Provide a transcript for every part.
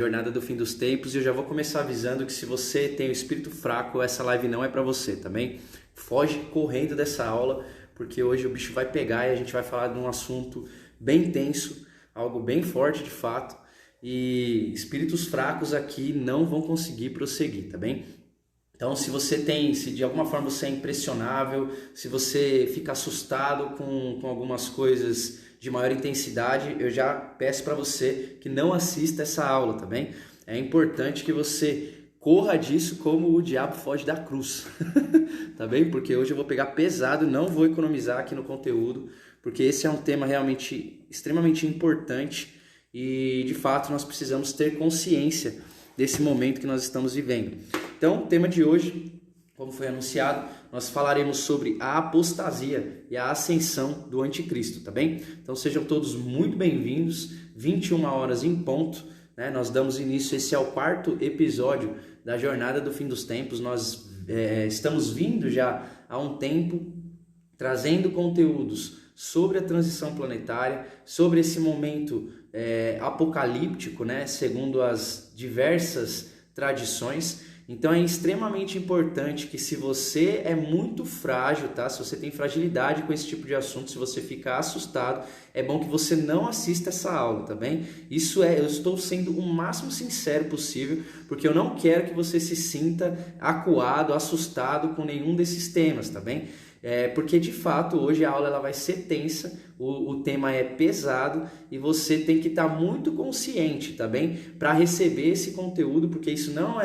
Jornada do Fim dos Tempos, e eu já vou começar avisando que se você tem o espírito fraco, essa live não é para você, tá bem? Foge correndo dessa aula, porque hoje o bicho vai pegar e a gente vai falar de um assunto bem tenso, algo bem forte de fato, e espíritos fracos aqui não vão conseguir prosseguir, tá bem? Então, se de alguma forma você é impressionável, se você fica assustado com algumas coisas de maior intensidade, eu já peço para você que não assista essa aula, tá bem? É importante que você corra disso como o diabo foge da cruz, tá bem? Porque hoje eu vou pegar pesado, não vou economizar aqui no conteúdo, porque esse é um tema realmente extremamente importante e, de fato, nós precisamos ter consciência desse momento que nós estamos vivendo. Então, o tema de hoje, como foi anunciado, nós falaremos sobre a apostasia e a ascensão do anticristo, tá bem? Então sejam todos muito bem-vindos, 21 horas em ponto, né? Nós damos início, esse é o 4º episódio da Jornada do Fim dos Tempos. Nós estamos vindo já há um tempo trazendo conteúdos sobre a transição planetária, sobre esse momento apocalíptico, né? Segundo as diversas tradições. Então é extremamente importante que, se você é muito frágil, tá? Se você tem fragilidade com esse tipo de assunto, se você ficar assustado, é bom que você não assista essa aula, tá bem? Eu estou sendo o máximo sincero possível, porque eu não quero que você se sinta acuado, assustado com nenhum desses temas, tá bem? Porque de fato hoje a aula ela vai ser tensa, o tema é pesado e você tem que estar muito consciente, tá bem? Para receber esse conteúdo, porque isso não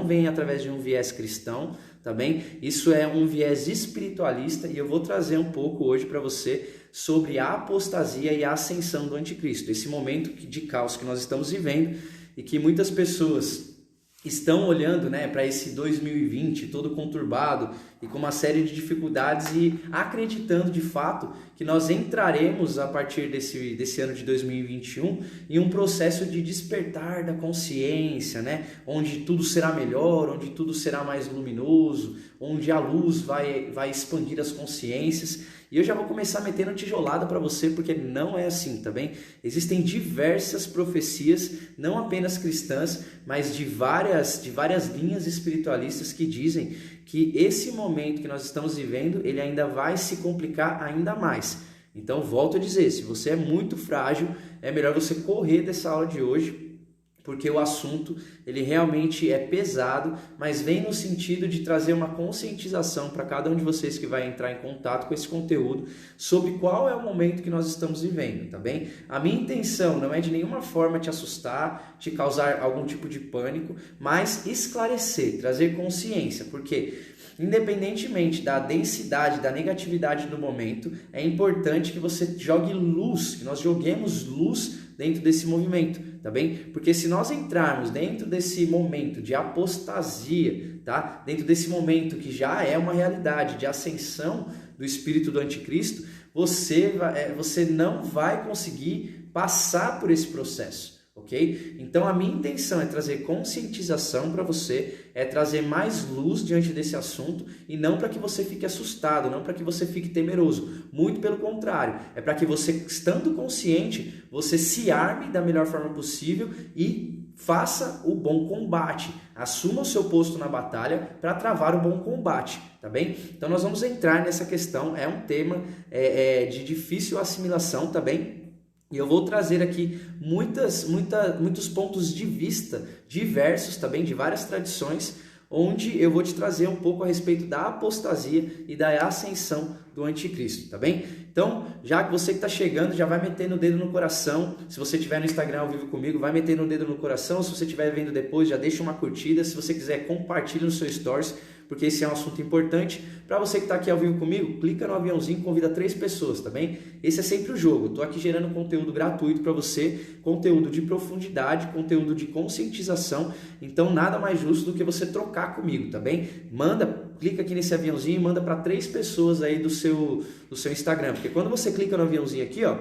vem através de um viés cristão, tá bem? Isso é um viés espiritualista, e eu vou trazer um pouco hoje para você sobre a apostasia e a ascensão do anticristo, esse momento de caos que nós estamos vivendo e que muitas pessoas estão olhando, né, para esse 2020 todo conturbado e com uma série de dificuldades, e acreditando de fato que nós entraremos a partir desse ano de 2021 em um processo de despertar da consciência, né, onde tudo será melhor, onde tudo será mais luminoso, onde a luz vai expandir as consciências. E eu já vou começar metendo tijolada para você, porque não é assim, tá bem? Existem diversas profecias, não apenas cristãs, mas de várias linhas espiritualistas que dizem que esse momento que nós estamos vivendo, ele ainda vai se complicar ainda mais. Então, volto a dizer, se você é muito frágil, é melhor você correr dessa aula de hoje, porque o assunto ele realmente é pesado, mas vem no sentido de trazer uma conscientização para cada um de vocês que vai entrar em contato com esse conteúdo sobre qual é o momento que nós estamos vivendo, tá bem? A minha intenção não é de nenhuma forma te assustar, te causar algum tipo de pânico, mas esclarecer, trazer consciência, porque independentemente da densidade, da negatividade do momento, é importante que você jogue luz, que nós joguemos luz dentro desse movimento, tá bem? Porque se nós entrarmos dentro desse momento de apostasia, tá? Dentro desse momento que já é uma realidade de ascensão do espírito do anticristo, você não vai conseguir passar por esse processo. Ok? Então a minha intenção é trazer conscientização para você, é trazer mais luz diante desse assunto, e não para que você fique assustado, não para que você fique temeroso, muito pelo contrário, é para que você, estando consciente, você se arme da melhor forma possível e faça o bom combate, assuma o seu posto na batalha para travar o bom combate, tá bem? Então nós vamos entrar nessa questão, é um tema de difícil assimilação, tá bem? E eu vou trazer aqui muitos pontos de vista diversos, também de várias tradições, onde eu vou te trazer um pouco a respeito da apostasia e da ascensão do anticristo, tá bem? Então, já que você que está chegando, já vai metendo o dedo no coração. Se você estiver no Instagram ao vivo comigo, vai metendo o dedo no coração. Se você estiver vendo depois, já deixa uma curtida. Se você quiser, compartilha no seu stories, porque esse é um assunto importante. Para você que está aqui ao vivo comigo, clica no aviãozinho, convida 3 pessoas, tá bem? Esse é sempre o jogo. Estou aqui gerando conteúdo gratuito para você, conteúdo de profundidade, conteúdo de conscientização. Então, nada mais justo do que você trocar comigo, tá bem? Clica aqui nesse aviãozinho e manda para 3 pessoas aí do seu Instagram. Porque quando você clica no aviãozinho aqui, ó,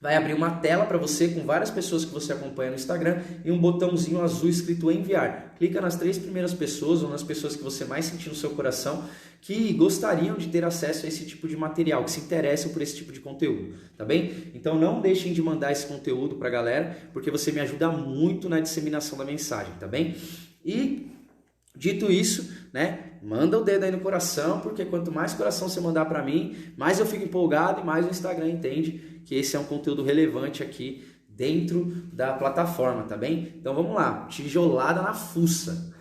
vai abrir uma tela para você com várias pessoas que você acompanha no Instagram e um botãozinho azul escrito enviar. Clica nas 3 primeiras pessoas ou nas pessoas que você mais sentir no seu coração que gostariam de ter acesso a esse tipo de material, que se interessam por esse tipo de conteúdo, tá bem? Então não deixem de mandar esse conteúdo pra galera, porque você me ajuda muito na disseminação da mensagem, tá bem? E dito isso, né, manda o dedo aí no coração, porque quanto mais coração você mandar para mim, mais eu fico empolgado e mais o Instagram entende que esse é um conteúdo relevante aqui dentro da plataforma, tá bem? Então vamos lá, tijolada na fuça.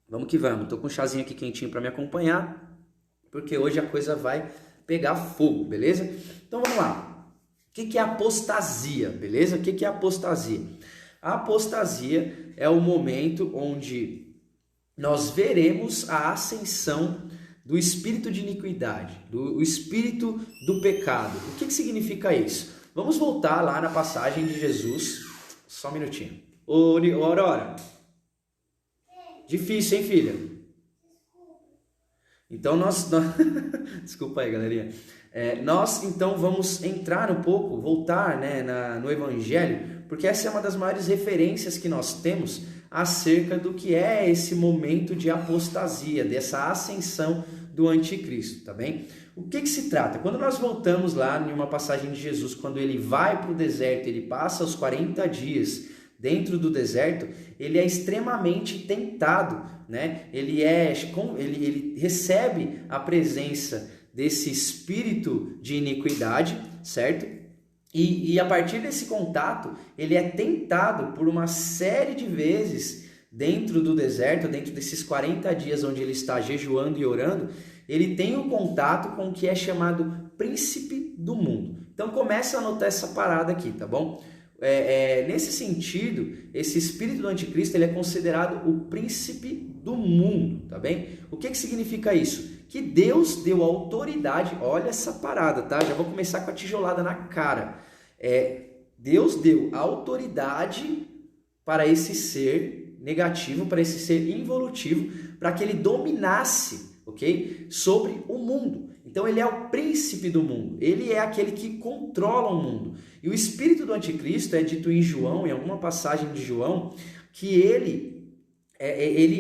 Vamos que vamos, tô com um chazinho aqui quentinho para me acompanhar, porque hoje a coisa vai pegar fogo, beleza? Então vamos lá, o que é apostasia, beleza? O que é apostasia? A apostasia é o momento onde nós veremos a ascensão do espírito de iniquidade, do espírito do pecado. O que significa isso? Vamos voltar lá na passagem de Jesus. Só um minutinho. Ô, Aurora. Difícil, hein, filha? Então Desculpa aí, galerinha. Nós então vamos entrar um pouco, voltar, né, no Evangelho, porque essa é uma das maiores referências que nós temos acerca do que é esse momento de apostasia, dessa ascensão do anticristo, tá bem? O que se trata? Quando nós voltamos lá em uma passagem de Jesus, quando ele vai para o deserto, ele passa os 40 dias dentro do deserto, ele é extremamente tentado, né? Ele recebe a presença desse espírito de iniquidade, certo? E a partir desse contato, ele é tentado por uma série de vezes dentro do deserto, dentro desses 40 dias onde ele está jejuando e orando, ele tem um contato com o que é chamado príncipe do mundo. Então começa a anotar essa parada aqui, tá bom? Nesse sentido, esse espírito do anticristo ele é considerado o príncipe do mundo, tá bem? O que significa isso? Que Deus deu autoridade, olha essa parada, tá? Já vou começar com a tijolada na cara. Deus deu autoridade para esse ser negativo, para esse ser involutivo, para que ele dominasse, ok? Sobre o mundo. Então ele é o príncipe do mundo, ele é aquele que controla o mundo. E o espírito do anticristo é dito em João, em alguma passagem de João, que ele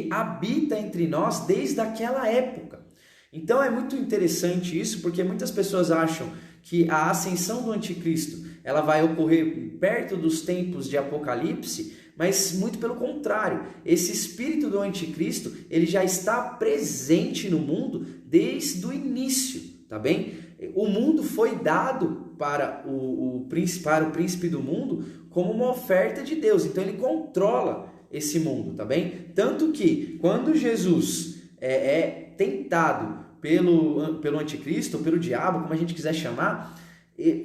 habita entre nós desde aquela época. Então é muito interessante isso, porque muitas pessoas acham que a ascensão do anticristo ela vai ocorrer perto dos tempos de Apocalipse, mas muito pelo contrário, esse espírito do anticristo ele já está presente no mundo desde o início, tá bem? O mundo foi dado para o príncipe do mundo como uma oferta de Deus, então ele controla esse mundo, tá bem? Tanto que quando Jesus é tentado pelo anticristo, ou pelo diabo, como a gente quiser chamar,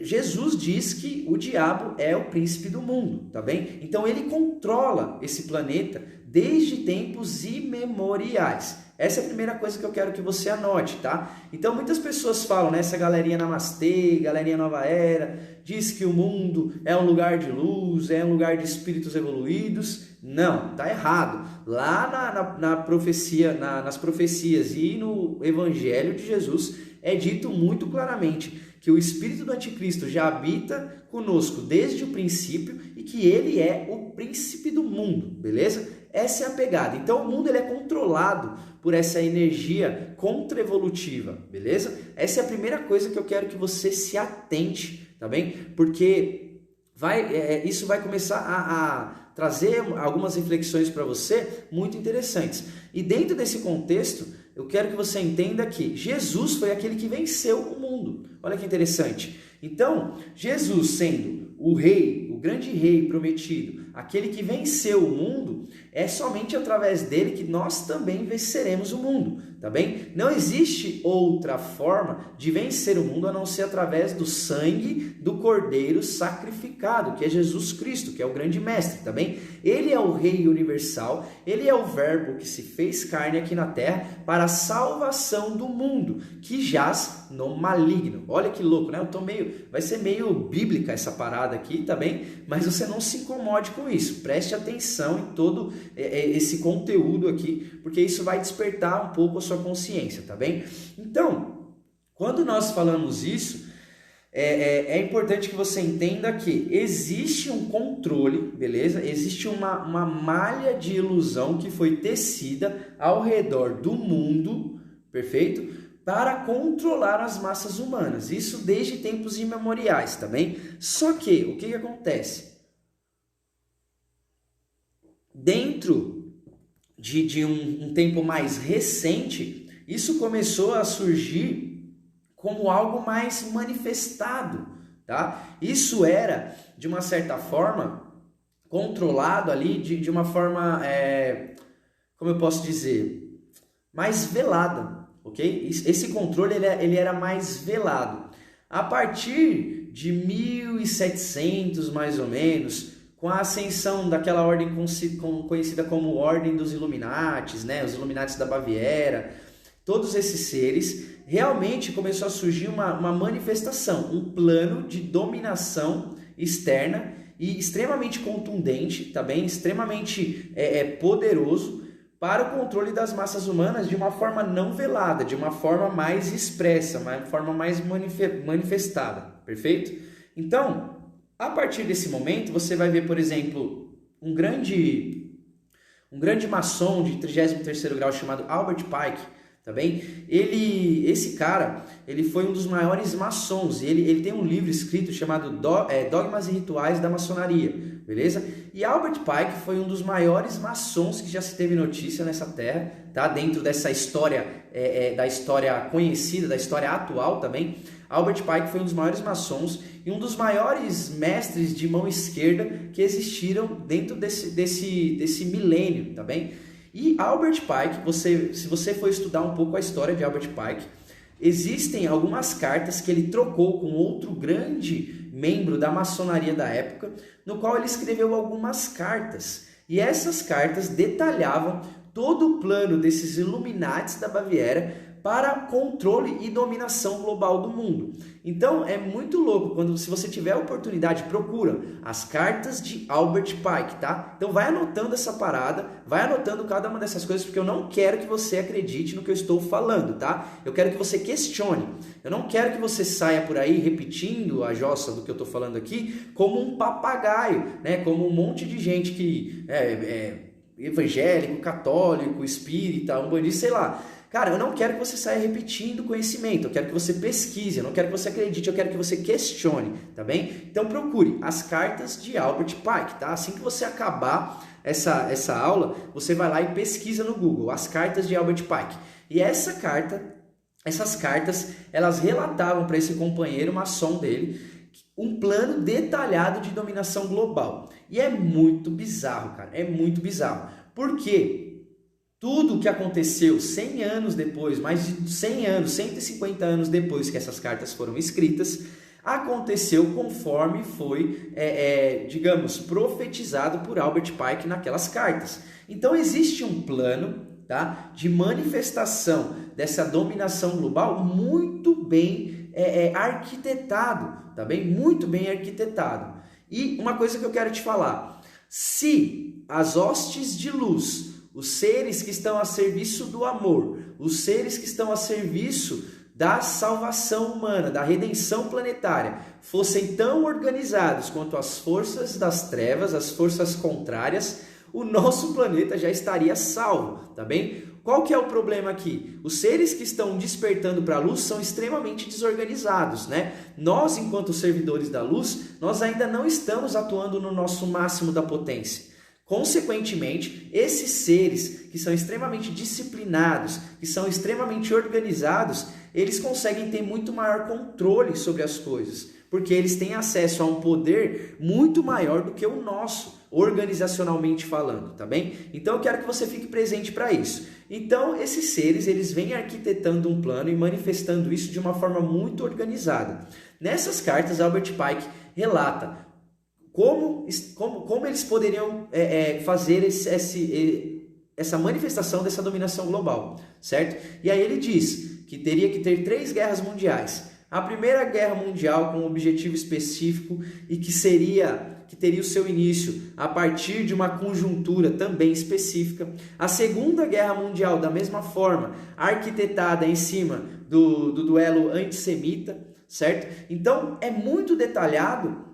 Jesus diz que o diabo é o príncipe do mundo, tá bem? Então ele controla esse planeta desde tempos imemoriais. Essa é a primeira coisa que eu quero que você anote, tá? Então muitas pessoas falam, né? Essa galerinha namastê, galerinha nova era, diz que o mundo é um lugar de luz, é um lugar de espíritos evoluídos. Não, tá errado. Lá na profecia, nas profecias e no Evangelho de Jesus é dito muito claramente que o espírito do anticristo já habita conosco desde o princípio e que ele é o príncipe do mundo, beleza? Essa é a pegada. Então o mundo ele é controlado por essa energia contra-evolutiva, beleza? Essa é a primeira coisa que eu quero que você se atente, tá bem? Porque isso vai começar a trazer algumas reflexões para você muito interessantes. E dentro desse contexto, eu quero que você entenda que Jesus foi aquele que venceu o mundo. Olha que interessante. Então, Jesus sendo o rei, o grande rei prometido, aquele que venceu o mundo, é somente através dele que nós também venceremos o mundo, tá bem? Não existe outra forma de vencer o mundo a não ser através do sangue do Cordeiro sacrificado, que é Jesus Cristo, que é o grande mestre, tá bem? Ele é o rei universal, ele é o verbo que se fez carne aqui na terra para a salvação do mundo, que jaz no maligno. Olha que louco, né? Vai ser meio bíblica essa parada aqui, tá bem? Mas você não se incomode com isso. Preste atenção em todo esse conteúdo aqui, porque isso vai despertar um pouco a sua consciência, tá bem? Então, quando nós falamos isso, é importante que você entenda que existe um controle, beleza? Existe uma malha de ilusão que foi tecida ao redor do mundo, perfeito? Para controlar as massas humanas. Isso desde tempos imemoriais, tá bem? Só que, o que acontece? Dentro de um tempo mais recente, isso começou a surgir como algo mais manifestado, tá? Isso era, de uma certa forma, controlado ali de uma forma, como eu posso dizer, mais velada, ok? Esse controle ele era mais velado. A partir de 1700, mais ou menos, com a ascensão daquela ordem conhecida como Ordem dos Illuminates, né? Os Illuminates da Baviera, todos esses seres, realmente começou a surgir uma manifestação, um plano de dominação externa e extremamente contundente, tá bem? Extremamente poderoso para o controle das massas humanas de uma forma não velada, de uma forma mais expressa, uma forma mais manifestada, perfeito? Então, a partir desse momento, você vai ver, por exemplo, um grande maçom de 33º grau chamado Albert Pike, tá bem? Esse cara, ele foi um dos maiores maçons, ele tem um livro escrito chamado Dogmas e Rituais da Maçonaria, beleza? E Albert Pike foi um dos maiores maçons que já se teve notícia nessa terra, tá? Dentro dessa história, da história conhecida, da história atual também. Albert Pike foi um dos maiores maçons e um dos maiores mestres de mão esquerda que existiram dentro desse milênio, tá bem? E Albert Pike, se você for estudar um pouco a história de Albert Pike, existem algumas cartas que ele trocou com outro grande membro da maçonaria da época, no qual ele escreveu algumas cartas. E essas cartas detalhavam todo o plano desses Illuminates da Baviera para controle e dominação global do mundo. Então é muito louco, se você tiver a oportunidade, procura as cartas de Albert Pike, tá? Então vai anotando essa parada, vai anotando cada uma dessas coisas, porque eu não quero que você acredite no que eu estou falando, tá? Eu quero que você questione. Eu não quero que você saia por aí repetindo a jossa do que eu estou falando aqui como um papagaio, né? Como um monte de gente que evangélico, católico, espírita, umbandista, sei lá. Cara, eu não quero que você saia repetindo conhecimento, eu quero que você pesquise, eu não quero que você acredite, eu quero que você questione, tá bem? Então procure as cartas de Albert Pike, tá? Assim que você acabar essa aula, você vai lá e pesquisa no Google, as cartas de Albert Pike. E essas cartas, elas relatavam para esse companheiro maçom dele um plano detalhado de dominação global. E é muito bizarro, cara, é muito bizarro. Por quê? Tudo o que aconteceu 100 anos depois, mais de 100 anos, 150 anos depois que essas cartas foram escritas, aconteceu conforme foi, digamos, profetizado por Albert Pike naquelas cartas. Então existe um plano, tá, de manifestação dessa dominação global muito bem arquitetado, tá bem? Muito bem arquitetado. E uma coisa que eu quero te falar, se as hostes de luz, os seres que estão a serviço do amor, os seres que estão a serviço da salvação humana, da redenção planetária, fossem tão organizados quanto as forças das trevas, as forças contrárias, o nosso planeta já estaria salvo, tá bem? Qual que é o problema aqui? Os seres que estão despertando para a luz são extremamente desorganizados, né? Nós, enquanto servidores da luz, nós ainda não estamos atuando no nosso máximo da potência. Consequentemente, esses seres que são extremamente disciplinados, que são extremamente organizados, eles conseguem ter muito maior controle sobre as coisas, porque eles têm acesso a um poder muito maior do que o nosso, organizacionalmente falando, tá bem? Então eu quero que você fique presente para isso. Então esses seres, eles vêm arquitetando um plano e manifestando isso de uma forma muito organizada. Nessas cartas, Albert Pike relata como eles poderiam fazer essa manifestação dessa dominação global, certo? E aí ele diz que teria que ter 3 guerras mundiais. A primeira guerra mundial com um objetivo específico e que teria o seu início a partir de uma conjuntura também específica. A segunda guerra mundial, da mesma forma, arquitetada em cima do duelo antissemita, certo? Então é muito detalhado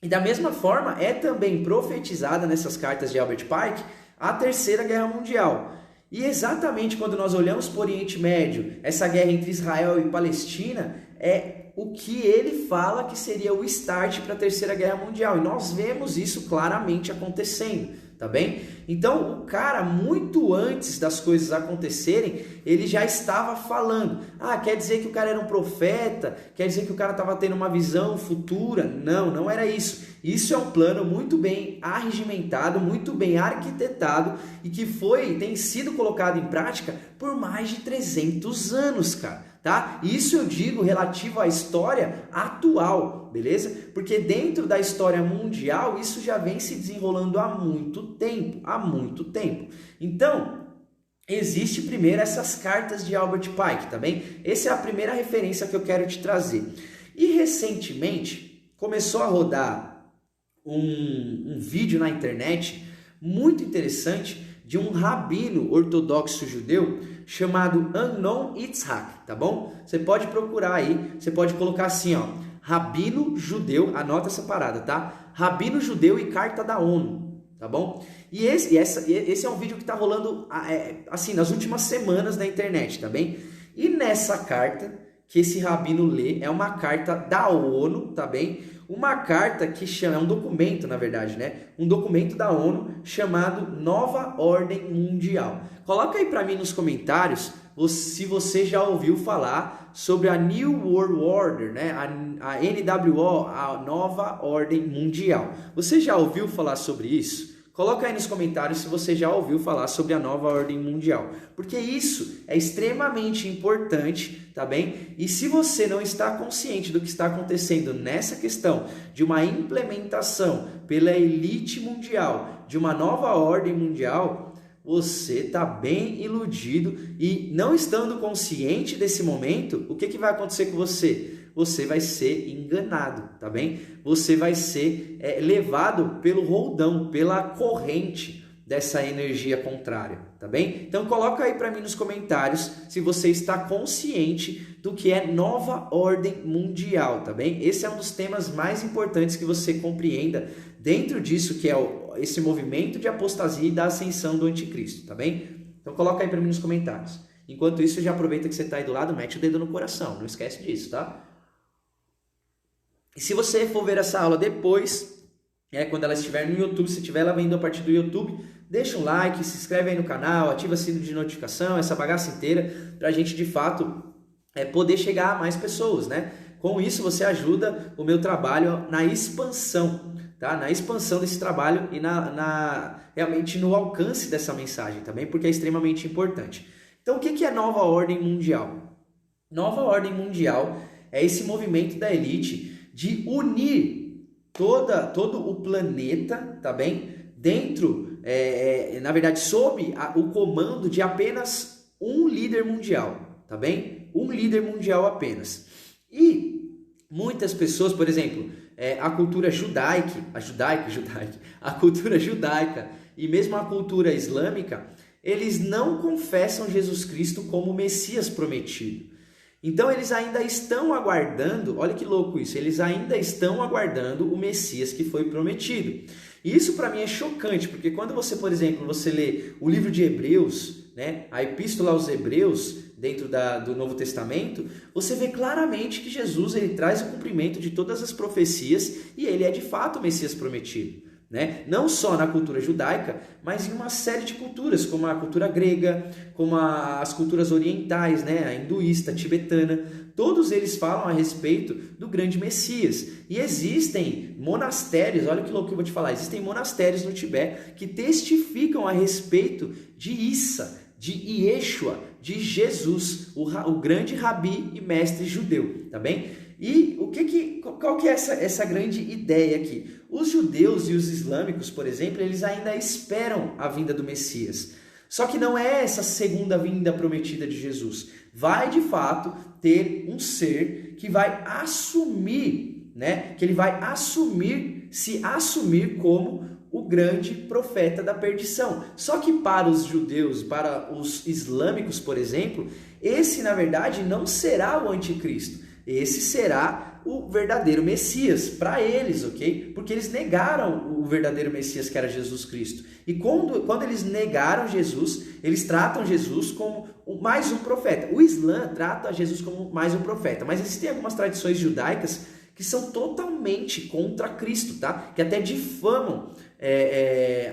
e da mesma forma é também profetizada nessas cartas de Albert Pike a Terceira Guerra Mundial. E exatamente quando nós olhamos para o Oriente Médio, essa guerra entre Israel e Palestina, é o que ele fala que seria o start para a Terceira Guerra Mundial. E nós vemos isso claramente acontecendo, tá bem? Então o cara, muito antes das coisas acontecerem, ele já estava falando. Ah, quer dizer que o cara era um profeta? Quer dizer que o cara estava tendo uma visão futura? Não, não era isso. Isso é um plano muito bem arregimentado, muito bem arquitetado e que tem sido colocado em prática por mais de 300 anos, cara, tá? Isso eu digo relativo à história atual, beleza? Porque dentro da história mundial isso já vem se desenrolando há muito tempo, Então, existe primeiro essas cartas de Albert Pike, tá bem? Essa é a primeira referência que eu quero te trazer. E recentemente começou a rodar um vídeo na internet muito interessante de um rabino ortodoxo judeu chamado Amnon Yitzhak, tá bom? Você pode procurar aí, você pode colocar assim, ó, rabino judeu, anota essa parada, tá? Rabino judeu e carta da ONU, tá bom? E esse é um vídeo que tá rolando assim nas últimas semanas na internet, tá bem? E nessa carta que esse rabino lê é uma carta da ONU, tá bem? Uma carta que chama, é um documento na verdade, né? Um documento da ONU chamado Nova Ordem Mundial. Coloca aí para mim nos comentários se você já ouviu falar sobre a New World Order, né? A NWO, a Nova Ordem Mundial. Você já ouviu falar sobre isso? Coloca aí nos comentários se você já ouviu falar sobre a Nova Ordem Mundial, porque isso é extremamente importante, tá bem? E se você não está consciente do que está acontecendo nessa questão de uma implementação pela elite mundial, de uma nova ordem mundial, você está bem iludido e não estando consciente desse momento, o que vai acontecer com você? Você vai ser enganado, tá bem? Você vai ser levado pelo roldão, pela corrente dessa energia contrária, tá bem? Então coloca aí para mim nos comentários se você está consciente do que é nova ordem mundial, tá bem? Esse é um dos temas mais importantes que você compreenda dentro disso que é esse movimento de apostasia e da ascensão do anticristo, tá bem? Então coloca aí para mim nos comentários. Enquanto isso, já aproveita que você está aí do lado, mete o dedo no coração, não esquece disso, tá? E se você for ver essa aula depois, quando ela estiver no YouTube, se estiver ela vendo a partir do YouTube, deixa um like, se inscreve aí no canal, ativa o sino de notificação, essa bagaça inteira, para a gente de fato poder chegar a mais pessoas, né? Com isso você ajuda o meu trabalho na expansão, tá? Na expansão desse trabalho e realmente no alcance dessa mensagem também, porque é extremamente importante. Então o que é nova ordem mundial? Nova ordem mundial é esse movimento da elite de unir todo o planeta, tá bem? Dentro, na verdade, sob o comando de apenas um líder mundial, tá bem? Um líder mundial apenas. E muitas pessoas, por exemplo, a cultura judaica, a cultura judaica e mesmo a cultura islâmica, eles não confessam Jesus Cristo como o Messias prometido. Então eles ainda estão aguardando, olha que louco isso, eles ainda estão aguardando o Messias que foi prometido. E isso para mim é chocante, porque quando você, por exemplo, você lê o livro de Hebreus, né, a Epístola aos Hebreus, dentro do Novo Testamento, você vê claramente que Jesus ele traz o cumprimento de todas as profecias e ele é de fato o Messias prometido. Né? Não só na cultura judaica, mas em uma série de culturas, como a cultura grega, como as culturas orientais, né? A hinduísta, a tibetana, todos eles falam a respeito do grande Messias. E existem monastérios, olha que louco que eu vou te falar, existem monastérios no Tibete que testificam a respeito de Issa, de Yeshua, de Jesus, o grande rabi e mestre judeu, tá bem? E qual que é essa grande ideia aqui? Os judeus e os islâmicos, por exemplo, eles ainda esperam a vinda do Messias. Só que não é essa segunda vinda prometida de Jesus. Vai, de fato, ter um ser que vai assumir, né? Que ele vai se assumir como o grande profeta da perdição. Só que para os judeus, para os islâmicos, por exemplo, esse, na verdade, não será o anticristo. esse será o verdadeiro Messias para eles, ok? Porque eles negaram o verdadeiro Messias, que era Jesus Cristo. E quando eles negaram Jesus, eles tratam Jesus como mais um profeta. O Islã trata Jesus como mais um profeta, mas existem algumas tradições judaicas que são totalmente contra Cristo, tá? Que até difamam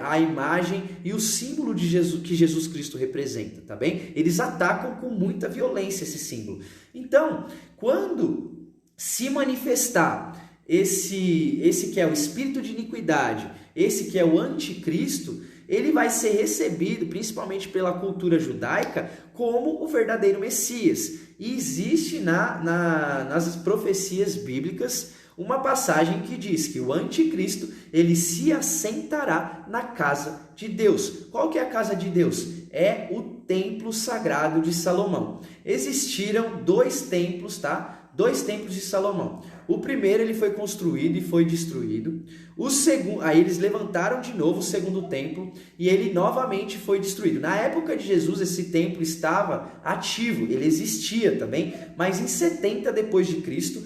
a imagem e o símbolo de Jesus, que Jesus Cristo representa, tá bem? Eles atacam com muita violência esse símbolo. Então, quando se manifestar esse que é o espírito de iniquidade, esse que é o anticristo, ele vai ser recebido, principalmente pela cultura judaica, como o verdadeiro Messias. E existe nas profecias bíblicas uma passagem que diz que o anticristo, ele se assentará na casa de Deus. Qual que é a casa de Deus? É o templo sagrado de Salomão. Existiram 2 templos, tá? 2 templos de Salomão. O primeiro ele foi construído e foi destruído. O segundo, aí eles levantaram de novo o segundo templo e ele novamente foi destruído. Na época de Jesus esse templo estava ativo, ele existia também, mas em 70 depois de Cristo,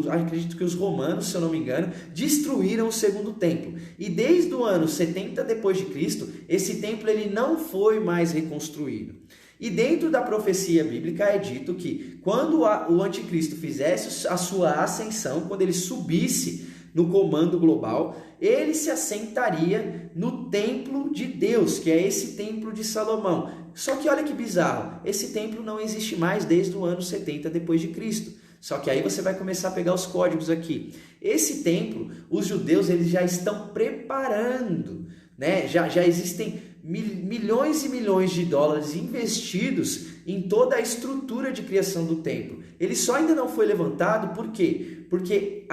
acredito que os romanos, se eu não me engano, destruíram o segundo templo. E desde o ano 70 depois de Cristo, esse templo ele não foi mais reconstruído. E dentro da profecia bíblica é dito que quando o anticristo fizesse a sua ascensão, quando ele subisse no comando global, ele se assentaria no templo de Deus, que é esse templo de Salomão. Só que olha que bizarro, esse templo não existe mais desde o ano 70 depois de Cristo. Só que aí você vai começar a pegar os códigos aqui. Esse templo, os judeus eles já estão preparando, né? Já existem milhões e milhões de dólares investidos em toda a estrutura de criação do templo. Ele só ainda não foi levantado, por quê? Porque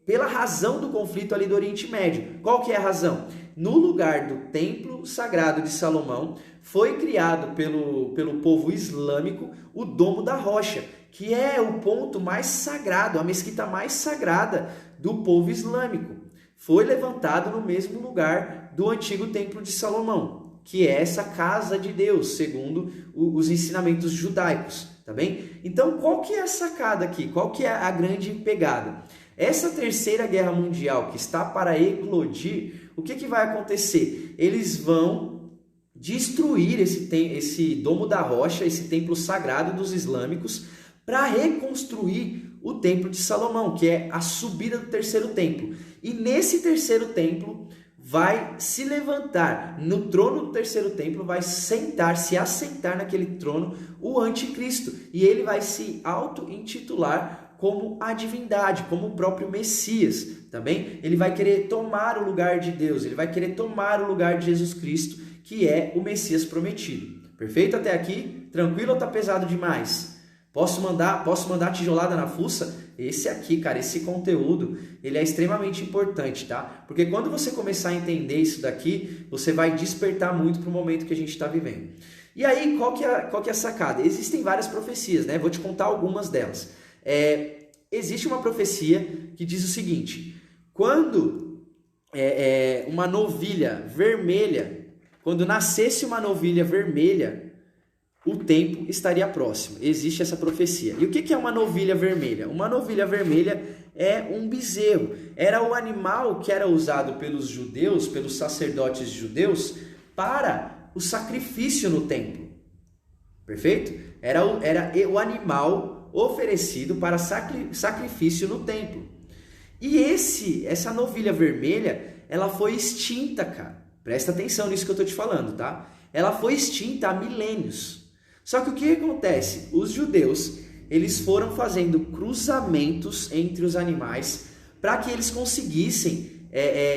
pela razão do conflito ali do Oriente Médio. Qual que é a razão? No lugar do templo sagrado de Salomão, foi criado pelo povo islâmico o Domo da Rocha, que é o ponto mais sagrado, a mesquita mais sagrada do povo islâmico. Foi levantado no mesmo lugar do antigo templo de Salomão, que é essa casa de Deus, segundo os ensinamentos judaicos, tá bem? Então, qual que é a sacada aqui? Qual que é a grande pegada? Essa terceira guerra mundial que está para eclodir, o que vai acontecer? Eles vão destruir esse Domo da Rocha, esse templo sagrado dos islâmicos, para reconstruir o templo de Salomão, que é a subida do terceiro templo. E nesse terceiro templo vai se levantar, no trono do terceiro templo, vai se assentar naquele trono o anticristo. E ele vai se auto-intitular como a divindade, como o próprio Messias, tá bem? Ele vai querer tomar o lugar de Deus, ele vai querer tomar o lugar de Jesus Cristo, que é o Messias prometido. Perfeito até aqui? Tranquilo ou tá pesado demais? Posso mandar tijolada na fuça? Esse aqui, cara, esse conteúdo, ele é extremamente importante, tá? Porque quando você começar a entender isso daqui, você vai despertar muito para o momento que a gente está vivendo. E aí, qual que é a sacada? Existem várias profecias, né? Vou te contar algumas delas. Existe uma profecia que diz o seguinte: quando uma novilha vermelha, quando nascesse uma novilha vermelha, o tempo estaria próximo. Existe essa profecia. E o que é uma novilha vermelha? Uma novilha vermelha é um bezerro. Era o animal que era usado pelos judeus, pelos sacerdotes judeus, para o sacrifício no templo. Perfeito? Era o animal oferecido para sacrifício no templo. E essa novilha vermelha, ela foi extinta, cara. Presta atenção nisso que eu estou te falando, tá? Ela foi extinta há milênios. Só que o que acontece? Os judeus, eles foram fazendo cruzamentos entre os animais para que eles conseguissem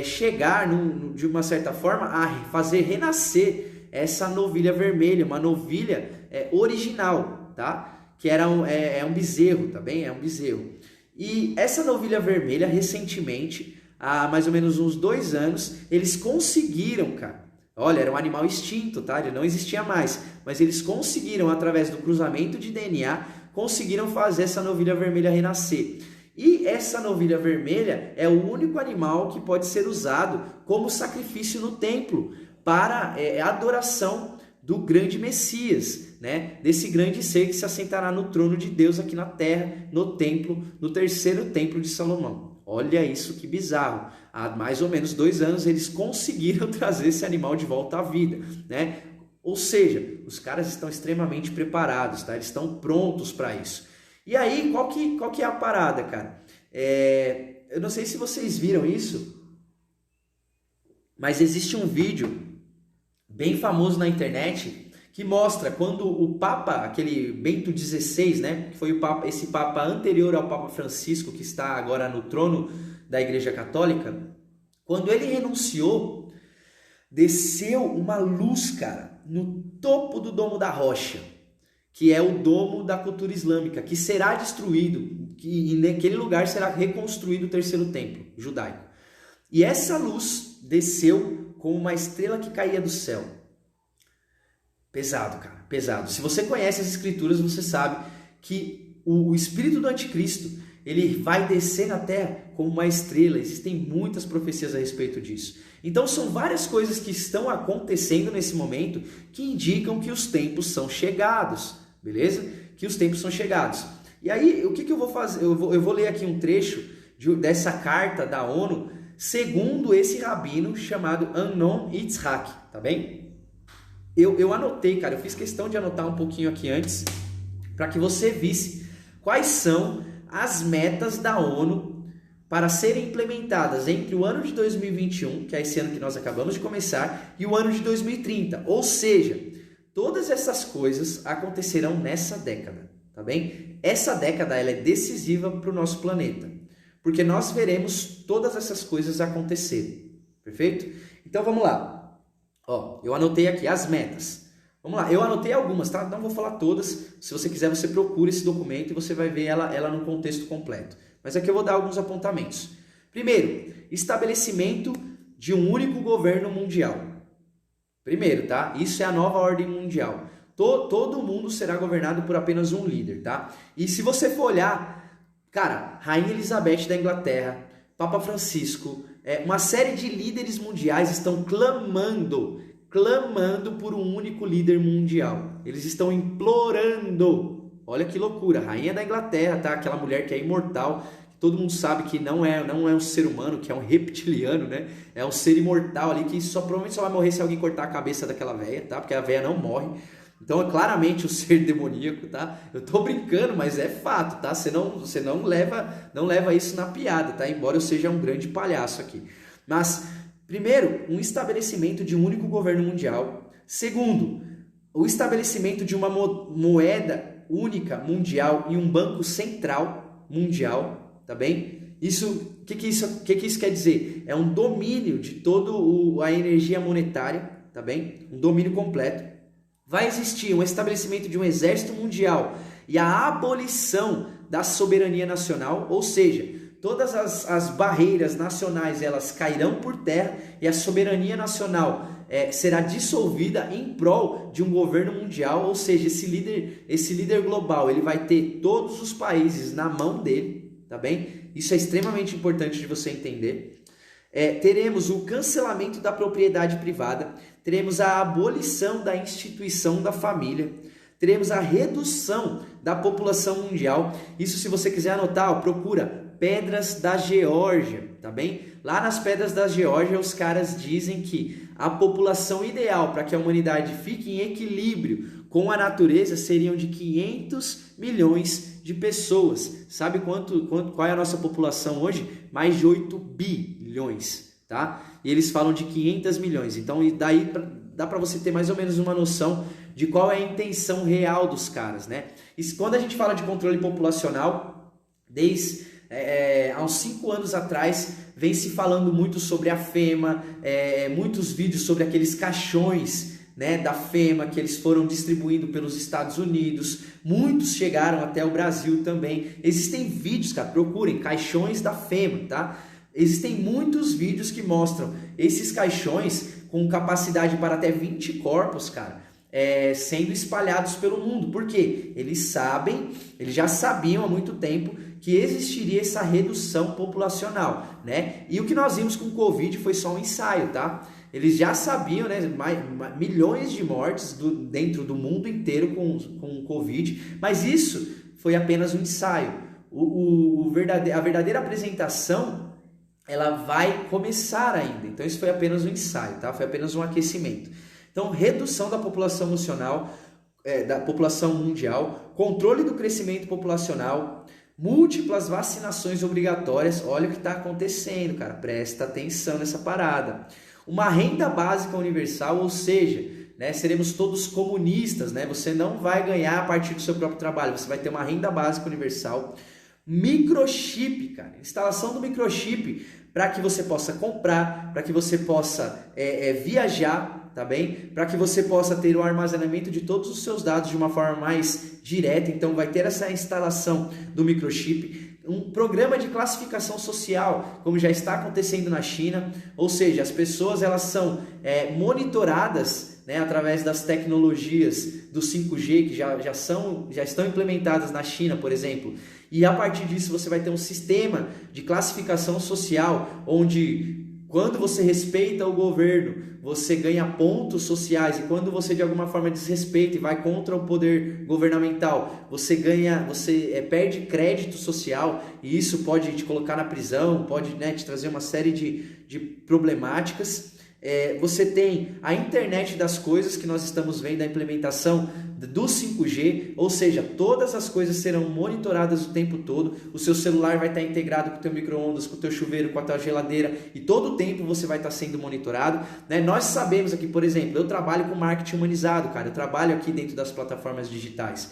chegar, de uma certa forma, a fazer renascer essa novilha vermelha, uma novilha original, tá? Que era um bezerro, tá bem? É um bezerro. E essa novilha vermelha, recentemente, há mais ou menos uns 2 anos, eles conseguiram, cara. Olha, era um animal extinto, tá? Ele não existia mais. Mas eles conseguiram, através do cruzamento de DNA, conseguiram fazer essa novilha vermelha renascer. E essa novilha vermelha é o único animal que pode ser usado como sacrifício no templo para a adoração do grande Messias, né, desse grande ser que se assentará no trono de Deus aqui na terra, no templo, no terceiro templo de Salomão. Olha isso que bizarro. Há mais ou menos 2 anos eles conseguiram trazer esse animal de volta à vida, né? Ou seja, os caras estão extremamente preparados, tá? Eles estão prontos para isso. E aí, qual que é a parada, cara? Eu não sei se vocês viram isso, mas existe um vídeo bem famoso na internet que mostra quando o Papa, aquele Bento XVI, né, que foi esse Papa anterior ao Papa Francisco, que está agora no trono da Igreja Católica, quando ele renunciou, desceu uma luz, cara, no topo do Domo da Rocha, que é o domo da cultura islâmica, que será destruído, e naquele lugar será reconstruído o terceiro templo judaico. E essa luz desceu como uma estrela que caía do céu. Pesado, cara, pesado. Se você conhece as escrituras, você sabe que o espírito do anticristo, ele vai descer na terra como uma estrela. Existem muitas profecias a respeito disso. Então são várias coisas que estão acontecendo nesse momento que indicam que os tempos são chegados, beleza? Que os tempos são chegados. E aí, o que eu vou fazer? Eu vou ler aqui um trecho dessa carta da ONU, segundo esse rabino chamado Amnon Yitzhak, tá bem? Eu anotei, cara, eu fiz questão de anotar um pouquinho aqui antes, para que você visse quais são as metas da ONU para serem implementadas entre o ano de 2021, que é esse ano que nós acabamos de começar, e o ano de 2030. Ou seja, todas essas coisas acontecerão nessa década, tá bem? Essa década ela é decisiva para o nosso planeta, porque nós veremos todas essas coisas acontecerem, perfeito? Então vamos lá. Ó, eu anotei aqui as metas. Vamos lá, eu anotei algumas, tá? Não vou falar todas. Se você quiser, você procura esse documento e você vai ver ela no contexto completo. Mas aqui eu vou dar alguns apontamentos. Primeiro, estabelecimento de um único governo mundial. Primeiro, tá? Isso é a nova ordem mundial. Todo mundo será governado por apenas um líder, tá? E se você for olhar, cara, Rainha Elizabeth da Inglaterra, Papa Francisco, uma série de líderes mundiais estão clamando por um único líder mundial. Eles estão implorando. Olha que loucura. Rainha da Inglaterra, tá? Aquela mulher que é imortal, que todo mundo sabe que não é um ser humano, que é um reptiliano, né? É um ser imortal ali que provavelmente só vai morrer se alguém cortar a cabeça daquela véia, tá? Porque a véia não morre. Então é claramente um ser demoníaco, tá? Eu tô brincando, mas é fato, tá? Você não leva isso na piada, tá? Embora eu seja um grande palhaço aqui. Mas, primeiro, um estabelecimento de um único governo mundial. Segundo, o estabelecimento de uma moeda única mundial e um banco central mundial, tá bem? O que isso quer dizer? É um domínio de toda a energia monetária, tá bem? Um domínio completo. Vai existir um estabelecimento de um exército mundial e a abolição da soberania nacional, ou seja, todas as barreiras nacionais elas cairão por terra e a soberania nacional será dissolvida em prol de um governo mundial, ou seja, esse líder global ele vai ter todos os países na mão dele, tá bem? Isso é extremamente importante de você entender. Teremos o cancelamento da propriedade privada, teremos a abolição da instituição da família, teremos a redução da população mundial. Isso, se você quiser anotar, procura Pedras da Geórgia, tá bem? Lá nas Pedras da Geórgia, os caras dizem que a população ideal para que a humanidade fique em equilíbrio com a natureza seriam de 500 milhões de pessoas. Sabe qual é a nossa população hoje? Mais de 8 bilhões, tá? E eles falam de 500 milhões. Então, daí dá para você ter mais ou menos uma noção de qual é a intenção real dos caras, né? E quando a gente fala de controle populacional, desde há uns 5 anos atrás, vem se falando muito sobre a FEMA, muitos vídeos sobre aqueles caixões, né, da FEMA que eles foram distribuindo pelos Estados Unidos, muitos chegaram até o Brasil também. Existem vídeos, cara, procurem, caixões da FEMA, tá? Existem muitos vídeos que mostram esses caixões com capacidade para até 20 corpos, cara, sendo espalhados pelo mundo. Por quê? Eles já sabiam há muito tempo que existiria essa redução populacional, né? E o que nós vimos com o Covid foi só um ensaio, tá? Eles já sabiam, né, milhões de mortes dentro do mundo inteiro com o Covid, mas isso foi apenas um ensaio. A verdadeira apresentação, ela vai começar ainda. Então isso foi apenas um ensaio, tá? Foi apenas um aquecimento. Então, redução da população emocional, da população mundial, controle do crescimento populacional, múltiplas vacinações obrigatórias. Olha o que está acontecendo, cara. Presta atenção nessa parada. Uma renda básica universal, ou seja, né, seremos todos comunistas, né? Você não vai ganhar a partir do seu próprio trabalho, você vai ter uma renda básica universal. Microchip, cara, instalação do microchip para que você possa comprar, para que você possa viajar, tá bem? Para que você possa ter o armazenamento de todos os seus dados de uma forma mais direta. Então vai ter essa instalação do microchip. Um programa de classificação social, como já está acontecendo na China, ou seja, as pessoas elas são monitoradas, né, através das tecnologias do 5G que já estão implementadas na China, por exemplo. E a partir disso você vai ter um sistema de classificação social, onde quando você respeita o governo, você ganha pontos sociais, e quando você de alguma forma desrespeita e vai contra o poder governamental, você perde crédito social, e isso pode te colocar na prisão, pode, né, te trazer uma série de problemáticas. Você tem a internet das coisas, que nós estamos vendo a implementação do 5G, ou seja, todas as coisas serão monitoradas o tempo todo. O seu celular vai estar integrado com o teu micro-ondas, com o teu chuveiro, com a tua geladeira, e todo o tempo você vai estar sendo monitorado, né? Nós sabemos aqui, por exemplo, eu trabalho com marketing humanizado, cara, eu trabalho aqui dentro das plataformas digitais.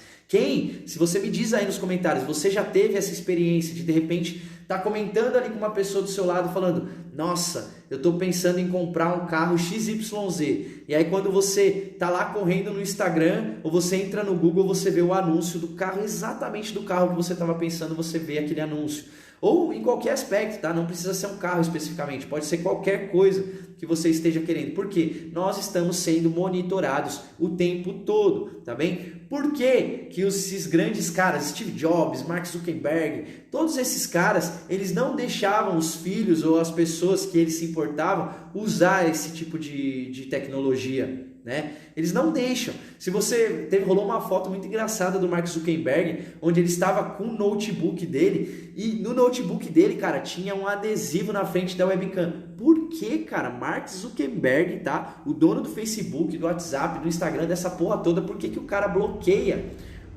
Se você me diz aí nos comentários, você já teve essa experiência de repente estar comentando ali com uma pessoa do seu lado falando: nossa, eu estou pensando em comprar um carro XYZ. E aí quando você está lá correndo no Instagram, ou você entra no Google, você vê o anúncio do carro, exatamente do carro que você estava pensando, você vê aquele anúncio. Ou em qualquer aspecto, tá? Não precisa ser um carro especificamente, pode ser qualquer coisa que você esteja querendo. Porque nós estamos sendo monitorados o tempo todo, tá bem? Por que esses grandes caras, Steve Jobs, Mark Zuckerberg, todos esses caras, eles não deixavam os filhos ou as pessoas que eles se importavam usar esse tipo de tecnologia, né? Eles não deixam. Se você rolou uma foto muito engraçada do Mark Zuckerberg, onde ele estava com o notebook dele, e no notebook dele, cara, tinha um adesivo na frente da webcam. Por que, cara? Mark Zuckerberg, tá? O dono do Facebook, do WhatsApp, do Instagram, dessa porra toda, por que o cara bloqueia?